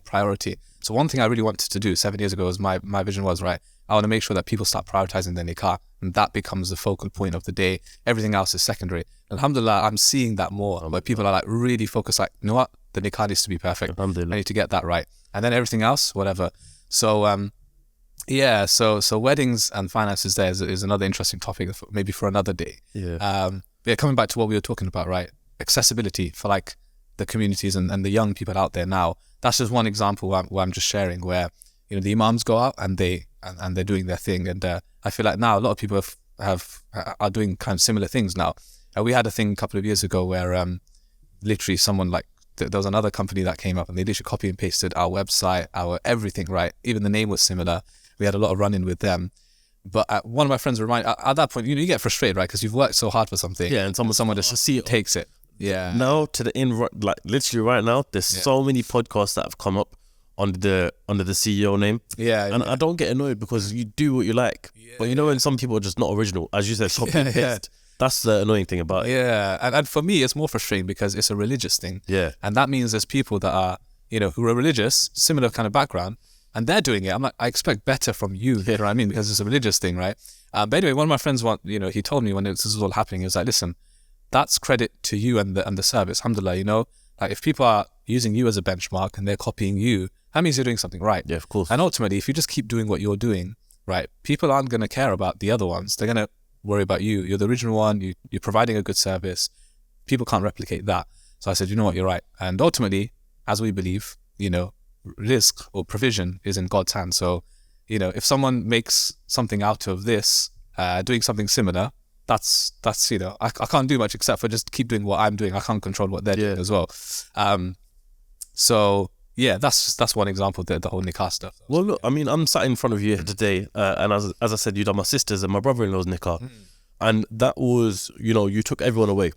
priority. So one thing I really wanted to do 7 years ago was my vision was, right, I want to make sure that people start prioritizing their nikah, and that becomes the focal point of the day. Everything else is secondary. Alhamdulillah, I'm seeing that more, where people are like really focused, like, you know what, the nikah needs to be perfect. I need to get that right. And then everything else, whatever. So, so weddings and finances there is another interesting topic, maybe for another day. Yeah. Coming back to what we were talking about, right? Accessibility for like the communities and the young people out there now. That's just one example where I'm just sharing, where the imams go out and they're doing their thing, and I feel like now a lot of people are doing kind of similar things now. We had a thing a couple of years ago where literally someone like there was another company that came up and they literally copy and pasted our website, our everything, right? Even the name was similar. We had a lot of run-in with them. But one of my friends reminded, at that point, you get frustrated, right? Because you've worked so hard for something. Yeah, and someone just takes it. Yeah. Now to the end, like literally right now, there's so many podcasts that have come up under the CEO name. Yeah. And I don't get annoyed, because you do what you like. Yeah, but when some people are just not original, as you said, copy and paste. That's the annoying thing about it. Yeah. And for me, it's more frustrating because it's a religious thing. Yeah. And that means there's people that are, who are religious, similar kind of background, and they're doing it. I'm like, I expect better from you, you know what I mean? Because it's a religious thing, right? But anyway, one of my friends, he told me when this was all happening, he was like, listen, that's credit to you and the service. Alhamdulillah, like if people are using you as a benchmark and they're copying you, that means you're doing something right. Yeah, of course. And ultimately, if you just keep doing what you're doing, right, people aren't going to care about the other ones. They're going to worry about you. You're the original one. You're providing a good service. People can't replicate that. So I said, you know what, you're right. And ultimately, as we believe, risk or provision is in God's hands. So, if someone makes something out of this, doing something similar, that's I can't do much except for just keep doing what I'm doing. I can't control what they're doing as well. So yeah, that's one example, the whole nikah stuff. Well, look, I mean, I'm sat in front of you today, and as I said, you done my sister's and my brother-in-law's nikah, and that was, you took everyone away,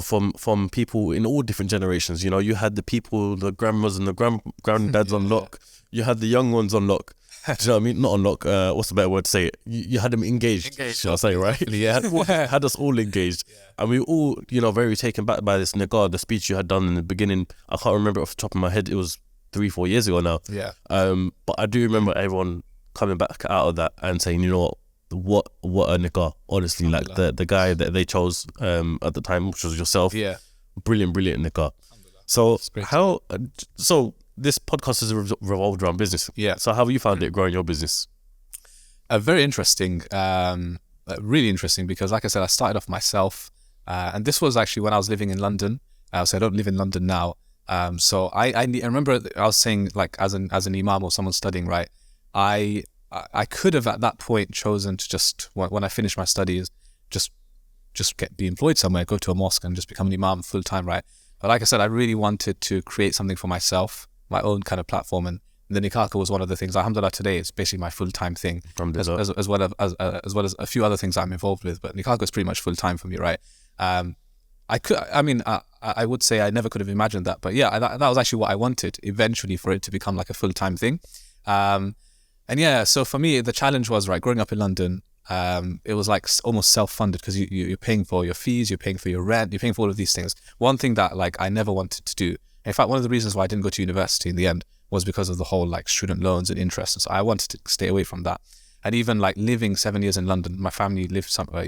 from people in all different generations. You had the people, the grandmas and the granddads on lock. You had the young ones on lock. Do you know what I mean? Not on lock. What's the better word to say it? You had them engaged. Shall I say, right? Yeah. Had us all engaged. Yeah. And we were all, very taken back by this nikah, the speech you had done in the beginning. I can't remember off the top of my head. It was 3-4 years ago now. Yeah. But I do remember everyone coming back out of that and saying, you know what a Nika, honestly, like the guy that they chose at the time, which was yourself. Yeah. Brilliant Nika. So this podcast is revolved around business. Yeah. So how have you found it growing your business? Very interesting. Really interesting, because like I said, I started off myself, and this was actually when I was living in London. So I don't live in London now. So I remember I was saying, like, as an Imam or someone studying, right? I could have at that point chosen to just, when I finished my studies, just be employed somewhere, go to a mosque and just become an Imam full time, right? But like I said, I really wanted to create something for myself, my own kind of platform, and the Nika was one of the things. Alhamdulillah, today it's basically my full time thing, as well as a few other things I'm involved with. But Nika is pretty much full time for me, right? I would say I never could have imagined that, but yeah, that was actually what I wanted eventually, for it to become like a full time thing. And yeah, so for me, the challenge was, right, growing up in London, it was like almost self-funded, because you're paying for your fees, you're paying for your rent, you're paying for all of these things. One thing that, like, I never wanted to do, in fact, one of the reasons why I didn't go to university in the end was because of the whole, like, student loans and interest. And so I wanted to stay away from that. And even, like, living 7 years in London, my family lived somewhere,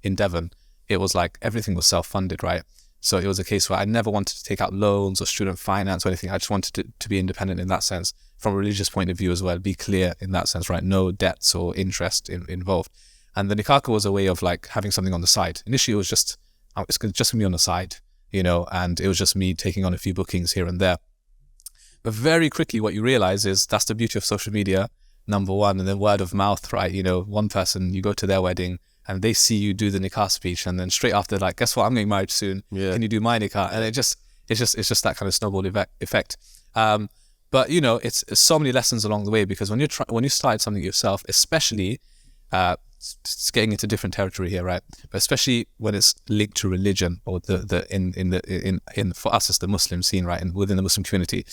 in Devon. It was like everything was self-funded, right? So it was a case where I never wanted to take out loans or student finance or anything. I just wanted to be independent in that sense, from a religious point of view as well, be clear in that sense, right? No debts or interest involved. And the Nika was a way of, like, having something on the side. Initially, it was just going to be on the side, and it was just me taking on a few bookings here and there. But very quickly, what you realize is that's the beauty of social media, number one, and then word of mouth, right? One person, you go to their wedding and they see you do the Nika speech, and then straight after, like, guess what? I'm getting married soon. Yeah. Can you do my Nika? And it's just that kind of snowball effect. But it's so many lessons along the way, because when you start something yourself, especially, it's getting into different territory here, right? But especially when it's linked to religion, or in for us, it's the Muslim scene, right? And within the Muslim community,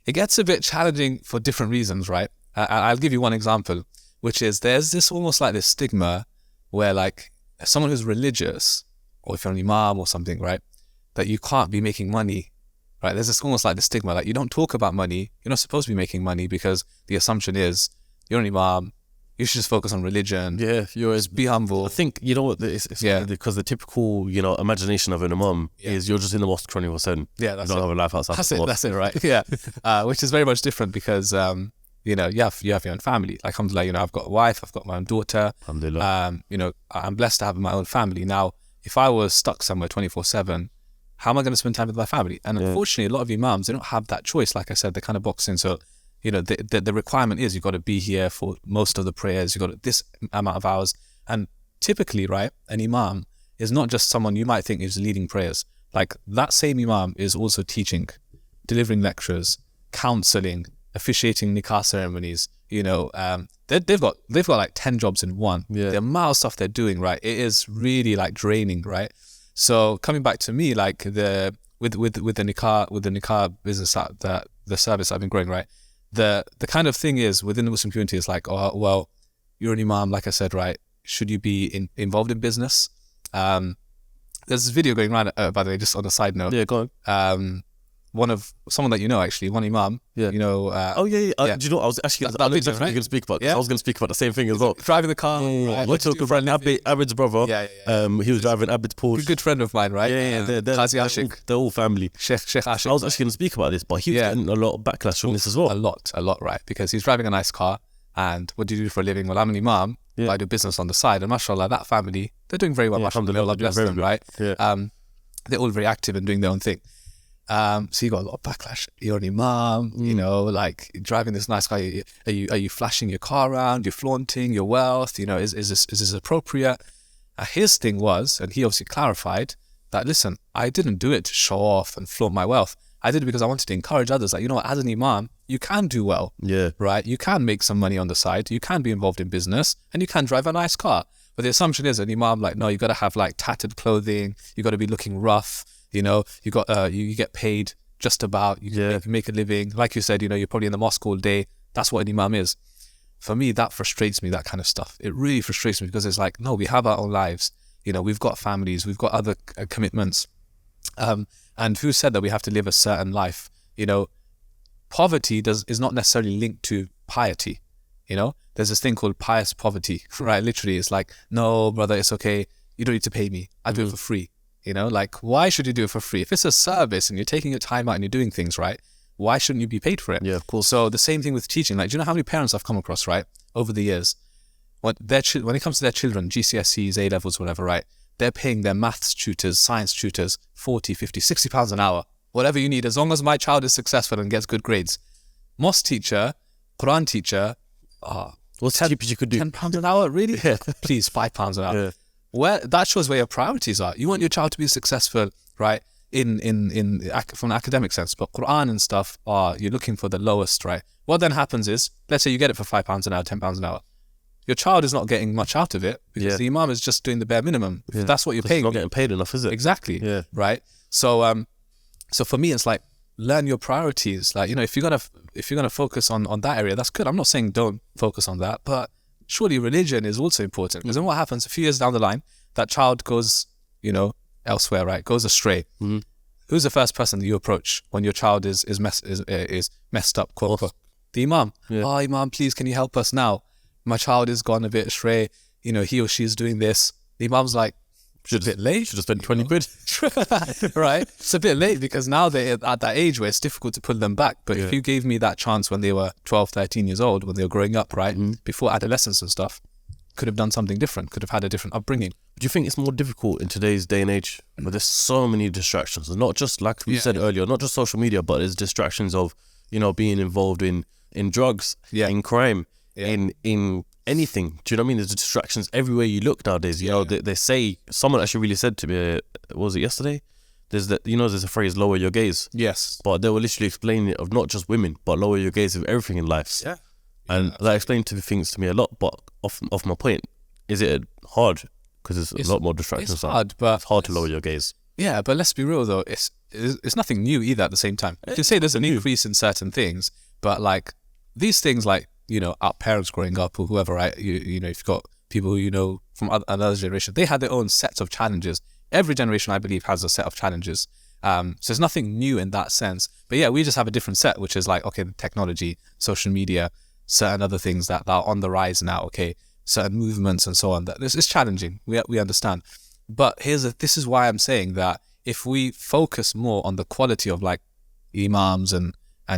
it gets a bit challenging for different reasons, right? I'll give you one example, which is there's this almost like this stigma where, like, someone who's religious, or if you're an Imam or something, right, that you can't be making money, right? There's this almost like the stigma, like, you don't talk about money, you're not supposed to be making money, because the assumption is you're an Imam, you should just focus on religion. Yeah, just be humble. I think, it's because the typical, imagination of an Imam is you're just in the mosque 24/7. Yeah, that's you don't have a life outside the mosque. That's it, right? Yeah, which is very much different, because you have your own family. Like, alhamdulillah, I've got a wife, I've got my own daughter. Alhamdulillah. I'm blessed to have my own family. Now, if I was stuck somewhere 24/7, how am I going to spend time with my family? And unfortunately, a lot of Imams, they don't have that choice. Like I said, they kind of box in. So, the requirement is you've got to be here for most of the prayers. You've got this amount of hours. And typically, right, an Imam is not just someone you might think is leading prayers. Like, that same Imam is also teaching, delivering lectures, counseling, officiating Nikah ceremonies. They've got like 10 jobs in one. The amount of stuff they're doing, right, it is really, like, draining, right? So coming back to me, like, with the Nikah business, the service I've been growing, right, the kind of thing is, within the Muslim community, is like, oh, well, you're an Imam, like I said, right, should you be involved in business? There's this video going around, by the way, just on a side note. Yeah, go on. Someone that actually, one Imam. Yeah. Do you know? I was actually going to speak about. I was going to speak about the same thing as well. Driving the car. Right. Went to a good friend, Abid's brother. He was driving Abid's Porsche. Good friend of mine, right? Yeah. They're all family. Sheikh Ashik. I was actually going to speak about this, but he was getting a lot of backlash from this as well. A lot, right? Because he's driving a nice car, and what do you do for a living? Well, I'm an Imam. But I do business on the side, and mashallah, that family, they're doing very well. Mashallah, Allah bless them, right? Yeah. They're all very active and doing their own thing. So you got a lot of backlash. You're an Imam, like, driving this nice car. Are you flashing your car around? You're flaunting your wealth. Is this appropriate? His thing was, and he obviously clarified that, listen, I didn't do it to show off and flaunt my wealth. I did it because I wanted to encourage others. Like, as an Imam, you can do well. Yeah. Right? You can make some money on the side. You can be involved in business, and you can drive a nice car. But the assumption is, an Imam, like, no, you got to have, like, tattered clothing. You got to be looking rough. You get paid just about. You can make a living. Like you said, you're probably in the mosque all day. That's what an Imam is. For me, that frustrates me, that kind of stuff. It really frustrates me, because it's like, no, we have our own lives. We've got families. We've got other commitments. And who said that we have to live a certain life? poverty is not necessarily linked to piety. You know, there's this thing called pious poverty, right? Literally, it's like, no, brother, it's okay. You don't need to pay me. I do it for free. You know, like, why should you do it for free? If it's a service and you're taking your time out and you're doing things right, why shouldn't you be paid for it? Yeah, of course. So the same thing with teaching. Like, do you know how many parents I've come across, right, over the years? When it comes to their children, GCSEs, A-levels, whatever, right, they're paying their maths tutors, science tutors, 40, 50, 60 pounds an hour, whatever you need, as long as my child is successful and gets good grades. Mosque teacher, Quran teacher, what's the cheapest you could do? £10 an hour, really? Yeah. Please, £5 an hour. Yeah. That shows where your priorities are. You want your child to be successful, right? From an academic sense, but Quran and stuff, you're looking for the lowest, right? What then happens is, let's say you get it for £5 an hour, £10 an hour. Your child is not getting much out of it because the Imam is just doing the bare minimum. If that's what you're paying. Not getting paid enough, is it? Exactly. Yeah. Right. So for me, it's like, learn your priorities. Like, you know, if you're gonna focus on that area, that's good. I'm not saying don't focus on that, but surely religion is also important. Because then what happens a few years down the line, that child goes, you know, elsewhere, right? Goes astray. Mm-hmm. Who's the first person that you approach when your child is messed up, quote unquote? The Imam. Yeah. Oh, Imam, please, can you help us now? My child has gone a bit astray. You know, he or she is doing this. The Imam's like, a bit late. Should have spent 20 quid. Right? It's a bit late because now they're at that age where it's difficult to pull them back. But if you gave me that chance when they were 12, 13 years old, when they were growing up, right? Mm-hmm. Before adolescence and stuff, could have done something different, could have had a different upbringing. Do you think it's more difficult in today's day and age where there's so many distractions? And not just, like we said earlier, not just social media, but there's distractions of, you know, being involved in drugs, in crime, in anything. Do you know what I mean? There's distractions everywhere you look nowadays. You know, they say, someone actually really said to me, was it yesterday? There's a phrase, lower your gaze. Yes. But they were literally explaining it of not just women, but lower your gaze of everything in life. Yeah. And that explained things to me a lot. But off my point, is it hard? Because there's a lot more distractions. It's hard, but it's hard to lower your gaze. Yeah, but let's be real though. It's nothing new either at the same time. You can say there's an increase in certain things, but like these things, like, you know, our parents growing up or whoever, right? You know, if you've got people who you know from another generation, they had their own sets of challenges. Every generation, I believe, has a set of challenges. So there's nothing new in that sense. But yeah, we just have a different set, which is like, okay, technology, social media, certain other things that are on the rise now, okay, certain movements and so on. That it's challenging. We understand. But this is why I'm saying that if we focus more on the quality of like imams and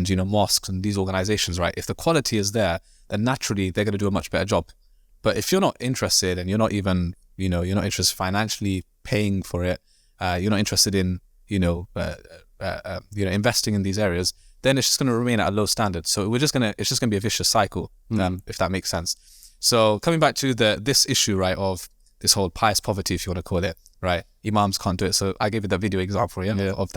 you know, mosques and these organizations, right? If the quality is there, then naturally they're going to do a much better job. But if you're not interested and you're not even, you know, you're not interested financially paying for it, you're not interested in, investing in these areas, then it's just going to remain at a low standard. So it's just going to be a vicious cycle, if that makes sense. So coming back to this issue, right, of this whole pious poverty, if you want to call it, right? Imams can't do it. So I gave you that video example, of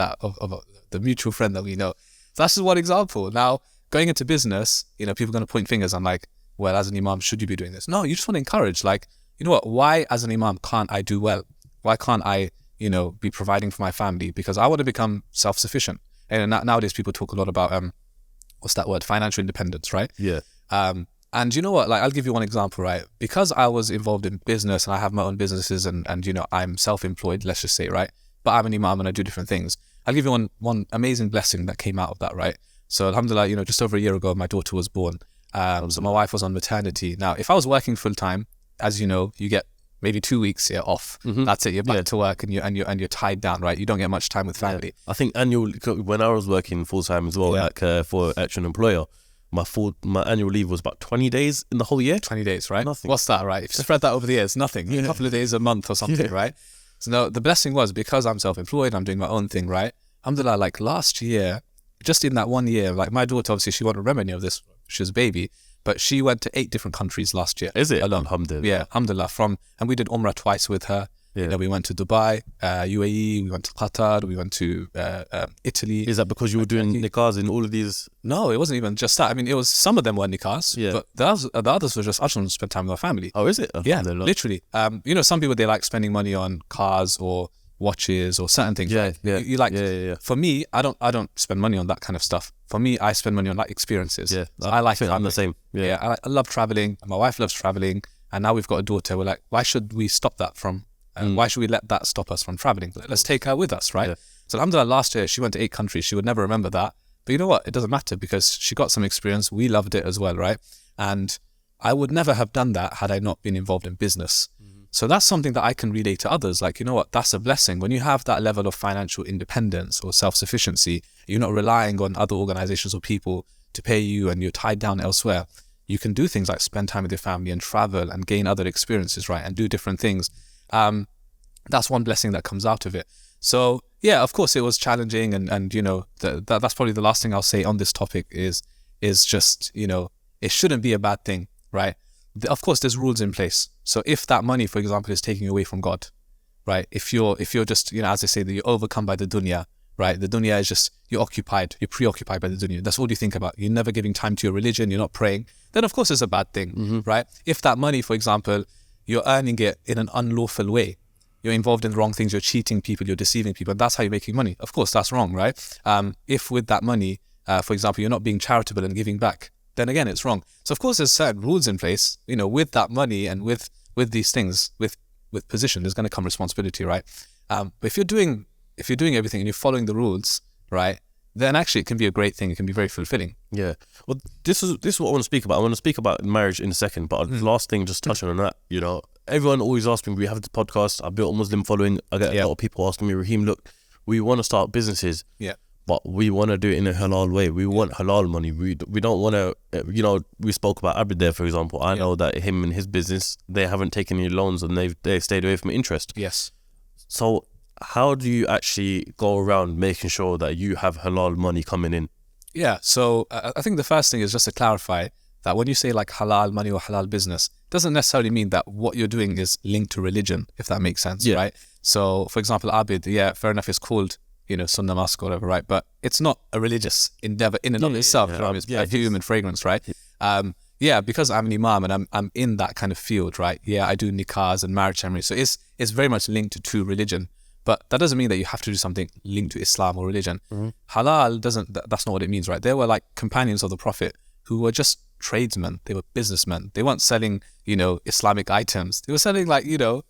the mutual friend that we know. So that's just one example. Now, going into business, you know, people are going to point fingers and like, well, as an imam, should you be doing this? No, you just want to encourage, like, you know what, why as an imam can't I do well? Why can't I, you know, be providing for my family? Because I want to become self-sufficient. And nowadays people talk a lot about, what's that word? Financial independence, right? Yeah. And you know what, like, I'll give you one example, right? Because I was involved in business and I have my own businesses and you know, I'm self-employed, let's just say, right? But I'm an imam and I do different things. I'll give you one amazing blessing that came out of that, right? So alhamdulillah, you know, just over a year ago, my daughter was born. So my wife was on maternity. Now, if I was working full time, as you know, you get maybe 2 weeks off. Mm-hmm. That's it. You're back to work and you're tied down, right? You don't get much time with family. I think when I was working full time as well, like for an employer, my annual leave was about 20 days in the whole year. 20 days, right? Nothing. What's that, right? If you spread that over the years, nothing. A couple of days a month or something, right? So now the blessing was, because I'm self-employed, I'm doing my own thing, right? Alhamdulillah, like last year, just in that 1 year, like my daughter, obviously she won't remember any of this, she was a baby, but she went to 8 different countries last year. Is it? Alone. Alhamdulillah. Yeah, alhamdulillah. And we did Umrah twice with her. Yeah. You know, we went to Dubai, UAE, we went to Qatar, we went to Italy. Is that because you were doing nikahs in all of these? No, it wasn't even just that. I mean, it was, some of them were nikahs, but the others were just, I just want to spend time with our family. Oh, is it? Yeah, literally. You know, some people, they like spending money on cars or watches or certain things. You like. For me, I don't spend money on that kind of stuff. For me, I spend money on like experiences. Yeah, so I like. I'm the same. I love traveling. My wife loves traveling, and now we've got a daughter. We're like, why should we stop that from? Why should we let that stop us from traveling? Let's take her with us, right? Yeah. So alhamdulillah, last year she went to 8 countries. She would never remember that. But you know what? It doesn't matter because she got some experience. We loved it as well, right? And I would never have done that had I not been involved in business. So that's something that I can relate to others. Like, you know what? That's a blessing. When you have that level of financial independence or self-sufficiency, you're not relying on other organizations or people to pay you and you're tied down elsewhere. You can do things like spend time with your family and travel and gain other experiences, right? And do different things. That's one blessing that comes out of it. So yeah, of course it was challenging and you know, that's probably the last thing I'll say on this topic is just, you know, it shouldn't be a bad thing, right? Of course, there's rules in place. So if that money, for example, is taking you away from God, right? If you're just, you know, as they say, that you're overcome by the dunya, right? The dunya is just, you're preoccupied by the dunya. That's all you think about. You're never giving time to your religion. You're not praying. Then of course it's a bad thing, right? If that money, for example, you're earning it in an unlawful way, you're involved in the wrong things, you're cheating people, you're deceiving people, and that's how you're making money. Of course, that's wrong, right? If with that money, for example, you're not being charitable and giving back, then again, it's wrong. So of course, there's certain rules in place, you know, with that money and with these things, with position, there's going to come responsibility, right? But if you're doing everything and you're following the rules, right, then actually it can be a great thing. It can be very fulfilling. Yeah. Well, this is what I want to speak about. I want to speak about marriage in a second, but the last thing, just touching on that, you know, everyone always asks me, we have the podcast, I built a Muslim following. I get a lot of people asking me, Raheem, look, we want to start businesses. Yeah. But we want to do it in a halal way. We want halal money. We don't want to, you know, we spoke about Abid there, for example. I know that him and his business, they haven't taken any loans and they stayed away from interest. Yes. So how do you actually go around making sure that you have halal money coming in? Yeah. So I think the first thing is just to clarify that when you say like halal money or halal business, doesn't necessarily mean that what you're doing is linked to religion, if that makes sense, right? So for example, Abid, yeah, fair enough, it's called, you know, SUNNAMUSK or whatever, right? But it's not a religious endeavor in and of itself. You know, it's perfume and fragrance, right? Because I'm an Imam and I'm in that kind of field, right? Yeah, I do nikahs and marriage ceremonies. So it's very much linked to religion. But that doesn't mean that you have to do something linked to Islam or religion. Halal that's not what it means, right? They were like companions of the Prophet who were just tradesmen. They were businessmen. They weren't selling, you know, Islamic items. They were selling like, you know,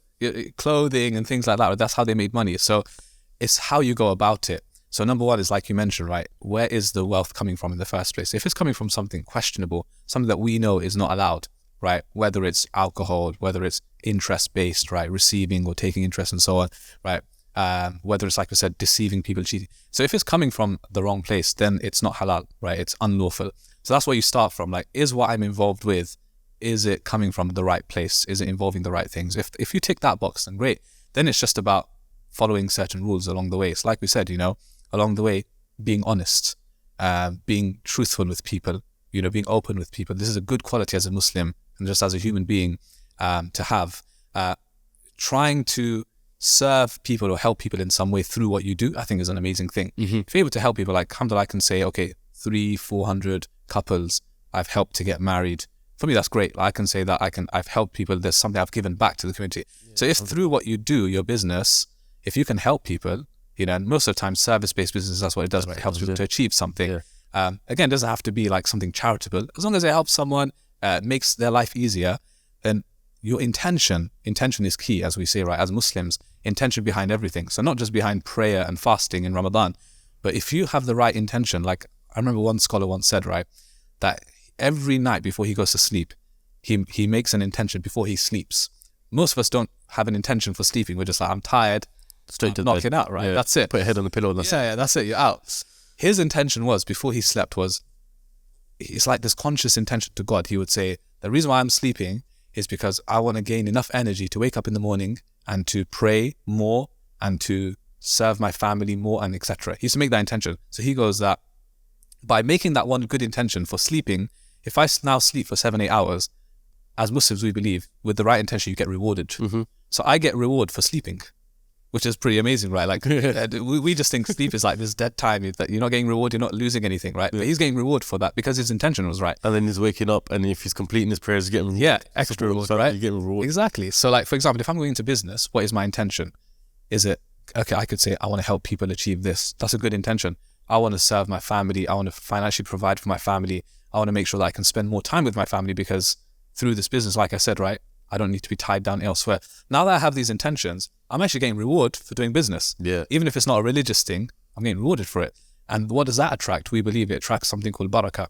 clothing and things like that. That's how they made money. So it's how you go about it. So number one is, like you mentioned, right? Where is the wealth coming from in the first place? If it's coming from something questionable, something that we know is not allowed, right? Whether it's alcohol, whether it's interest-based, right? Receiving or taking interest and so on, right? Whether it's, like I said, deceiving people, cheating. So if it's coming from the wrong place, then it's not halal, right? It's unlawful. So that's where you start from. Like, is what I'm involved with, is it coming from the right place? Is it involving the right things? If you tick that box, then great. Then it's just about following certain rules along the way. It's like we said, you know, along the way, being honest, being truthful with people, you know, being open with people. This is a good quality as a Muslim and just as a human being to have. Trying to serve people or help people in some way through what you do, I think is an amazing thing. If you're able to help people, like, alhamdulillah, I can say, okay, 300-400 couples I've helped to get married. For me, that's great. I can say that I've helped people. There's something I've given back to the community. So if through what you do, your business, if you can help people, you know, and most of the time service-based business, that's what it does, right? It helps people to achieve something. Again, it doesn't have to be like something charitable. As long as it helps someone, makes their life easier, then your intention is key, as we say, right? As Muslims, intention behind everything. So not just behind prayer and fasting in Ramadan, but if you have the right intention, like I remember one scholar once said, right, that every night before he goes to sleep, he makes an intention before he sleeps. Most of us don't have an intention for sleeping. We're just like, I'm tired, straight to knock it out, right? That's it. Put your head on the pillow. And that's it. You're out. His intention was, before he slept, was, it's like this conscious intention to God. He would say, the reason why I'm sleeping is because I want to gain enough energy to wake up in the morning and to pray more and to serve my family more and etc. He used to make that intention. So he goes that by making that one good intention for sleeping, if I now sleep for 7-8 hours, as Muslims, we believe, with the right intention, you get rewarded. So I get reward for sleeping, which is pretty amazing, right? Like we just think sleep is like this dead time, that you're not getting reward, you're not losing anything, right? But he's getting reward for that because his intention was right. And then he's waking up, and if he's completing his prayers, he's getting extra reward, right? You're getting reward. Exactly. So like, for example, if I'm going into business, what is my intention? Is it, okay, I could say, I want to help people achieve this. That's a good intention. I want to serve my family. I want to financially provide for my family. I want to make sure that I can spend more time with my family because through this business, like I said, right, I don't need to be tied down elsewhere. Now that I have these intentions, I'm actually getting reward for doing business. Even if it's not a religious thing, I'm getting rewarded for it. And what does that attract? We believe it attracts something called Barakah.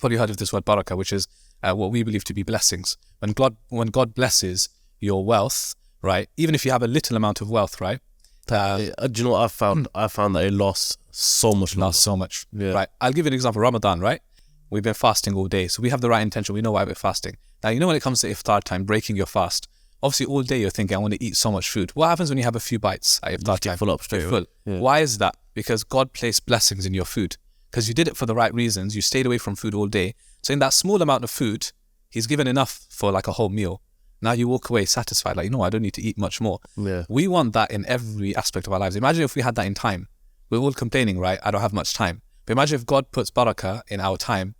Probably heard of this word Barakah, which is what we believe to be blessings. When God blesses your wealth, right? Even if you have a little amount of wealth, right? Do you know what I found? I found that it lasts so much longer. Lasts so much. Yeah. Right. I'll give you an example. Ramadan, right? We've been fasting all day. So we have the right intention. We know why we're fasting. Now, you know when it comes to iftar time, breaking your fast, obviously all day you're thinking, I want to eat so much food. What happens when you have a few bites at iftar time? Full up straight away. Yeah. Why is that? Because God placed blessings in your food. Because you did it for the right reasons. You stayed away from food all day. So in that small amount of food, He's given enough for like a whole meal. Now you walk away satisfied, like, I don't need to eat much more. Yeah. We want that in every aspect of our lives. Imagine if we had that in time. We're all complaining, right? I don't have much time. But imagine if God puts barakah in our time.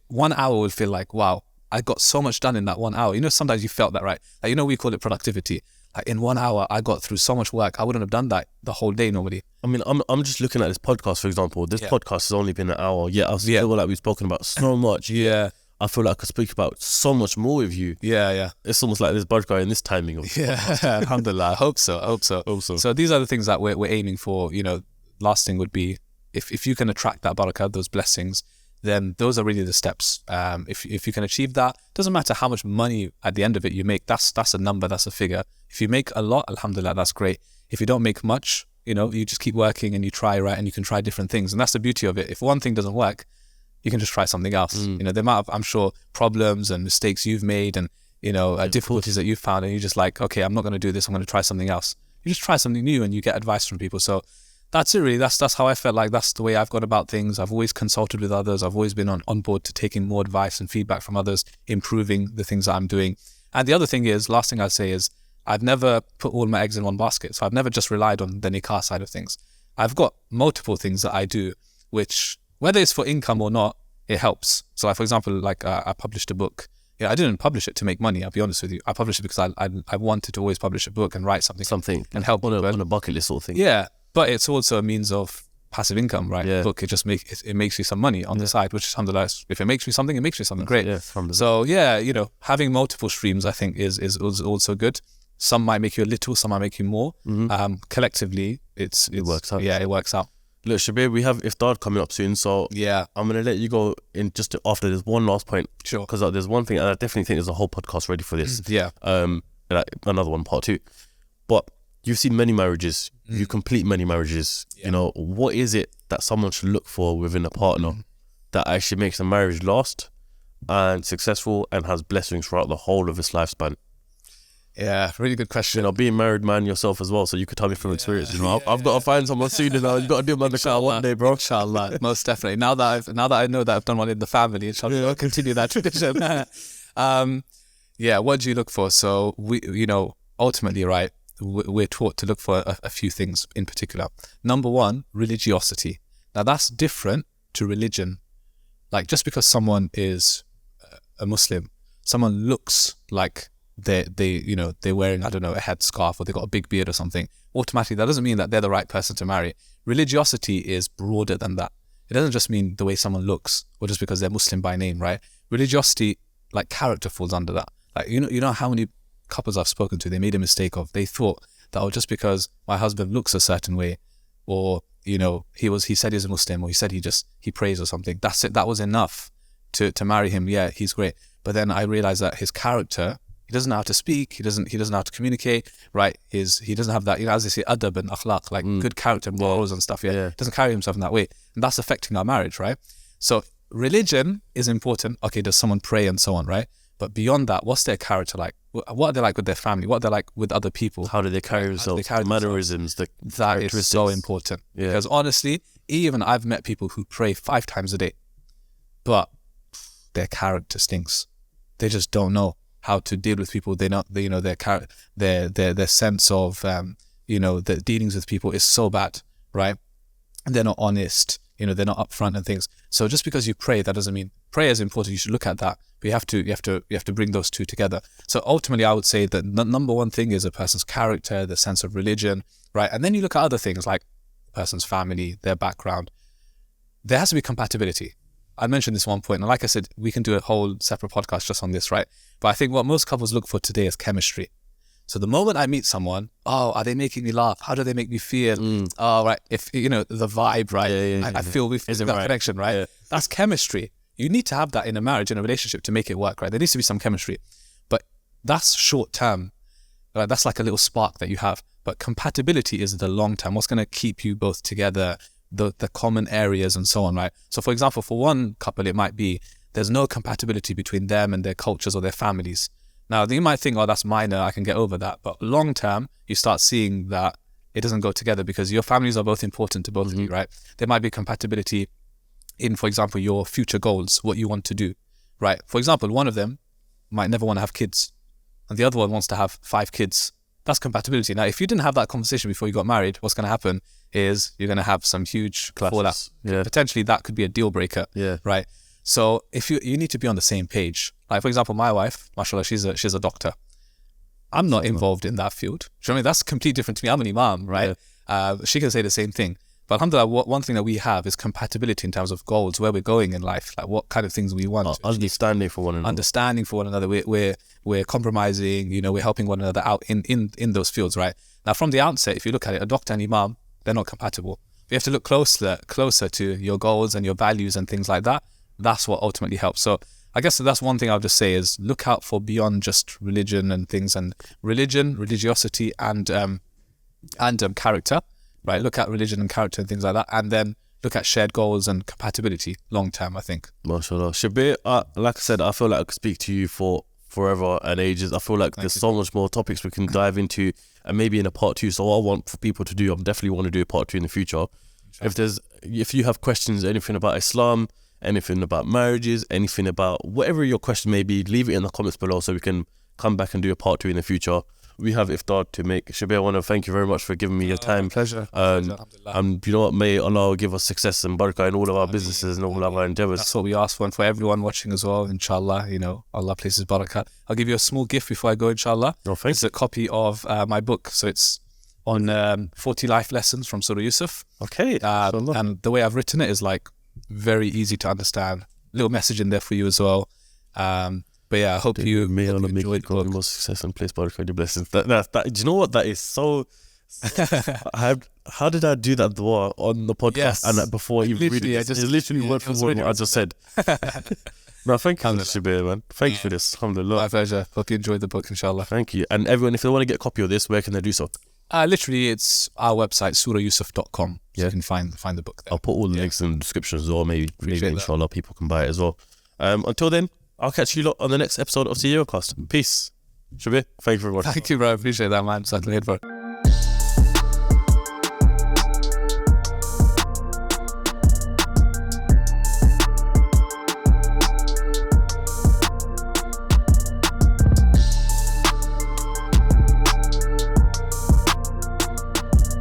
1 hour will feel like, wow, I got so much done in that 1 hour. Sometimes you felt that, right? Like, we call it productivity. Like in 1 hour, I got through so much work. I wouldn't have done that the whole day normally. I mean, I'm just looking at this podcast, for example. This podcast has only been an hour. Yeah, I feel like we've spoken about so much. Yeah. I feel like I could speak about so much more with you. Yeah. It's almost like there's barakah in this timing. Alhamdulillah. I hope so. So these are the things that we're aiming for. Last thing would be, if you can attract that barakah, those blessings, then those are really the steps. If you can achieve that, doesn't matter how much money at the end of it you make. That's a number, that's a figure. If you make a lot, alhamdulillah, that's great. If you don't make much, you just keep working and you try, right? And you can try different things. And that's the beauty of it. If one thing doesn't work, you can just try something else. The amount of, I'm sure, problems and mistakes you've made and, difficulties that you've found, and you're just like, okay, I'm not going to do this. I'm going to try something else. You just try something new and you get advice from people. So that's it really. That's how I felt like. That's the way I've gone about things. I've always consulted with others. I've always been on board to taking more advice and feedback from others, improving the things that I'm doing. And the other thing is, last thing I'd say is, I've never put all my eggs in one basket. So I've never just relied on the nikah side of things. I've got multiple things that I do, which, whether it's for income or not, it helps. So for example, I published a book. I didn't publish it to make money, I'll be honest with you. I published it because I wanted to always publish a book and write something and help on a bucket list sort of thing. Yeah, but it's also a means of passive income, right? Yeah. Book, it makes you some money on the side, which alhamdulillah, if it makes me something, it makes me something great. Yeah, so having multiple streams, I think is also good. Some might make you a little, some might make you more. Collectively, it works out. Yeah, it works out. Look, Shabbir, we have iftar coming up soon, so I'm going to let you go in just after this one last point. Sure. Because there's one thing, and I definitely think there's a whole podcast ready for this. Another one, part 2. But you've seen many marriages, you complete many marriages. What is it that someone should look for within a partner that actually makes a marriage last and successful and has blessings throughout the whole of its lifespan? Yeah, really good question. Being married man yourself as well, so you could tell me from experience. I've got to find someone soon now. You've got to do my car one day, bro. Inshallah, most definitely. Now that I know that I've done one in the family, inshallah, I'll continue that tradition. What do you look for? So we, ultimately, right, we're taught to look for a few things in particular. Number one, religiosity. Now that's different to religion. Like, just because someone is a Muslim, someone looks like they're wearing, I don't know, a headscarf, or they got a big beard or something, automatically that doesn't mean that they're the right person to marry. Religiosity is broader than that. It doesn't just mean the way someone looks or just because they're Muslim by name, right? Religiosity, like character, falls under that. Like, you know how many couples I've spoken to, they made a mistake of, they thought that, just because my husband looks a certain way, or he said he's a Muslim, or he said he prays or something, that's it, that was enough to marry him. Yeah, he's great. But then I realized that his character, he doesn't know how to speak. He doesn't know how to communicate, right? He doesn't have that, as they say, adab and akhlaq, like good character, morals and stuff. Yeah, doesn't carry himself in that way, and that's affecting our marriage, right? So religion is important. Okay, does someone pray and so on, right? But beyond that, what's their character like? What are they like with their family? What are they like with other people? How do they carry themselves? The mannerisms, the that is so important. Yeah. Because honestly, even I've met people who pray 5 times a day, but their character stinks. They just don't know how to deal with people. Their sense of the dealings with people is so bad, right? And they're not honest. They're not upfront and things. So just because you pray, that doesn't mean prayer is important. You should look at that, but you have to bring those two together. So ultimately, I would say that the number one thing is a person's character, the sense of religion, right? And then you look at other things like a person's family, their background. There has to be compatibility. I mentioned this one point, and like I said, we can do a whole separate podcast just on this, right? But I think what most couples look for today is chemistry. So the moment I meet someone, are they making me laugh? How do they make me feel? Oh, right. If, the vibe, right? I feel we feel that connection, right? Yeah. That's chemistry. You need to have that in a marriage, in a relationship to make it work, right? There needs to be some chemistry. But that's short term. Right? That's like a little spark that you have. But compatibility is the long term. What's going to keep you both together, the common areas and so on, right? So for example, for one couple, it might be there's no compatibility between them and their cultures or their families. Now, you might think, that's minor, I can get over that. But long term, you start seeing that it doesn't go together because your families are both important to both of you, right? There might be compatibility in, for example, your future goals, what you want to do, right? For example, one of them might never want to have kids and the other one wants to have 5 kids. That's compatibility. Now, if you didn't have that conversation before you got married, what's going to happen is you're going to have some huge fallout. Yeah. Potentially that could be a deal breaker, right? So if you need to be on the same page. Like, for example, my wife, mashallah, she's a doctor. I'm not involved in that field. Do you know what I mean? That's completely different to me. I'm an Imam, right? Yeah. She can say the same thing. But alhamdulillah, one thing that we have is compatibility in terms of goals, where we're going in life, like what kind of things we want. Understanding for one another. Understanding for one another. We're compromising, we're helping one another out in those fields, right? Now, from the outset, if you look at it, a doctor and Imam, they're not compatible. You have to look closer to your goals and your values and things like that. That's what ultimately helps. So I guess that's one thing I'll just say is look out for beyond just religion and things, and religiosity and character, right? Look at religion and character and things like that, and then look at shared goals and compatibility long term, I think. MashaAllah. Shabbir, like I said, I feel like I could speak to you for forever and ages. I feel like there's so much more topics we can dive into, and maybe in a part 2. So what I want for people to do, I definitely want to do a part 2 in the future. If you have questions, anything about Islam, anything about marriages, anything about whatever your question may be, leave it in the comments below so we can come back and do a part 2 in the future. We have iftar to make. Shabbir, I want to thank you very much for giving me your time. Pleasure. You know what? May Allah give us success and barakah in all of our businesses and all of our endeavors. That's what we ask for, and for everyone watching as well. Inshallah, Allah places barakah. I'll give you a small gift before I go. Inshallah. Thanks. It's a copy of my book. So it's on 40 life lessons from Surah Yusuf. Okay. And the way I've written it is like very easy to understand. Little message in there for you as well. But yeah, I hope you enjoyed the book. More success and place barakah in your blessings. That, do you know what? That is so. How did I do that dua on the podcast? Yes. And before you read it, it's literally word for word what I just said. No, thank you, Shabbir, man. Thank you for this. Alhamdulillah. My pleasure. Hope you enjoyed the book, inshallah. Thank you. And everyone, if they want to get a copy of this, where can they do so? Literally, it's our website, surayusuf.com. So you can find the book there. I'll put all the links in the description as well. Maybe inshallah, people can buy it as well. Until then, I'll catch you lot on the next episode of CEOCAST. Peace. Shabbir, thank you very much. Thank you, bro. I appreciate that, man. Certainly, bro.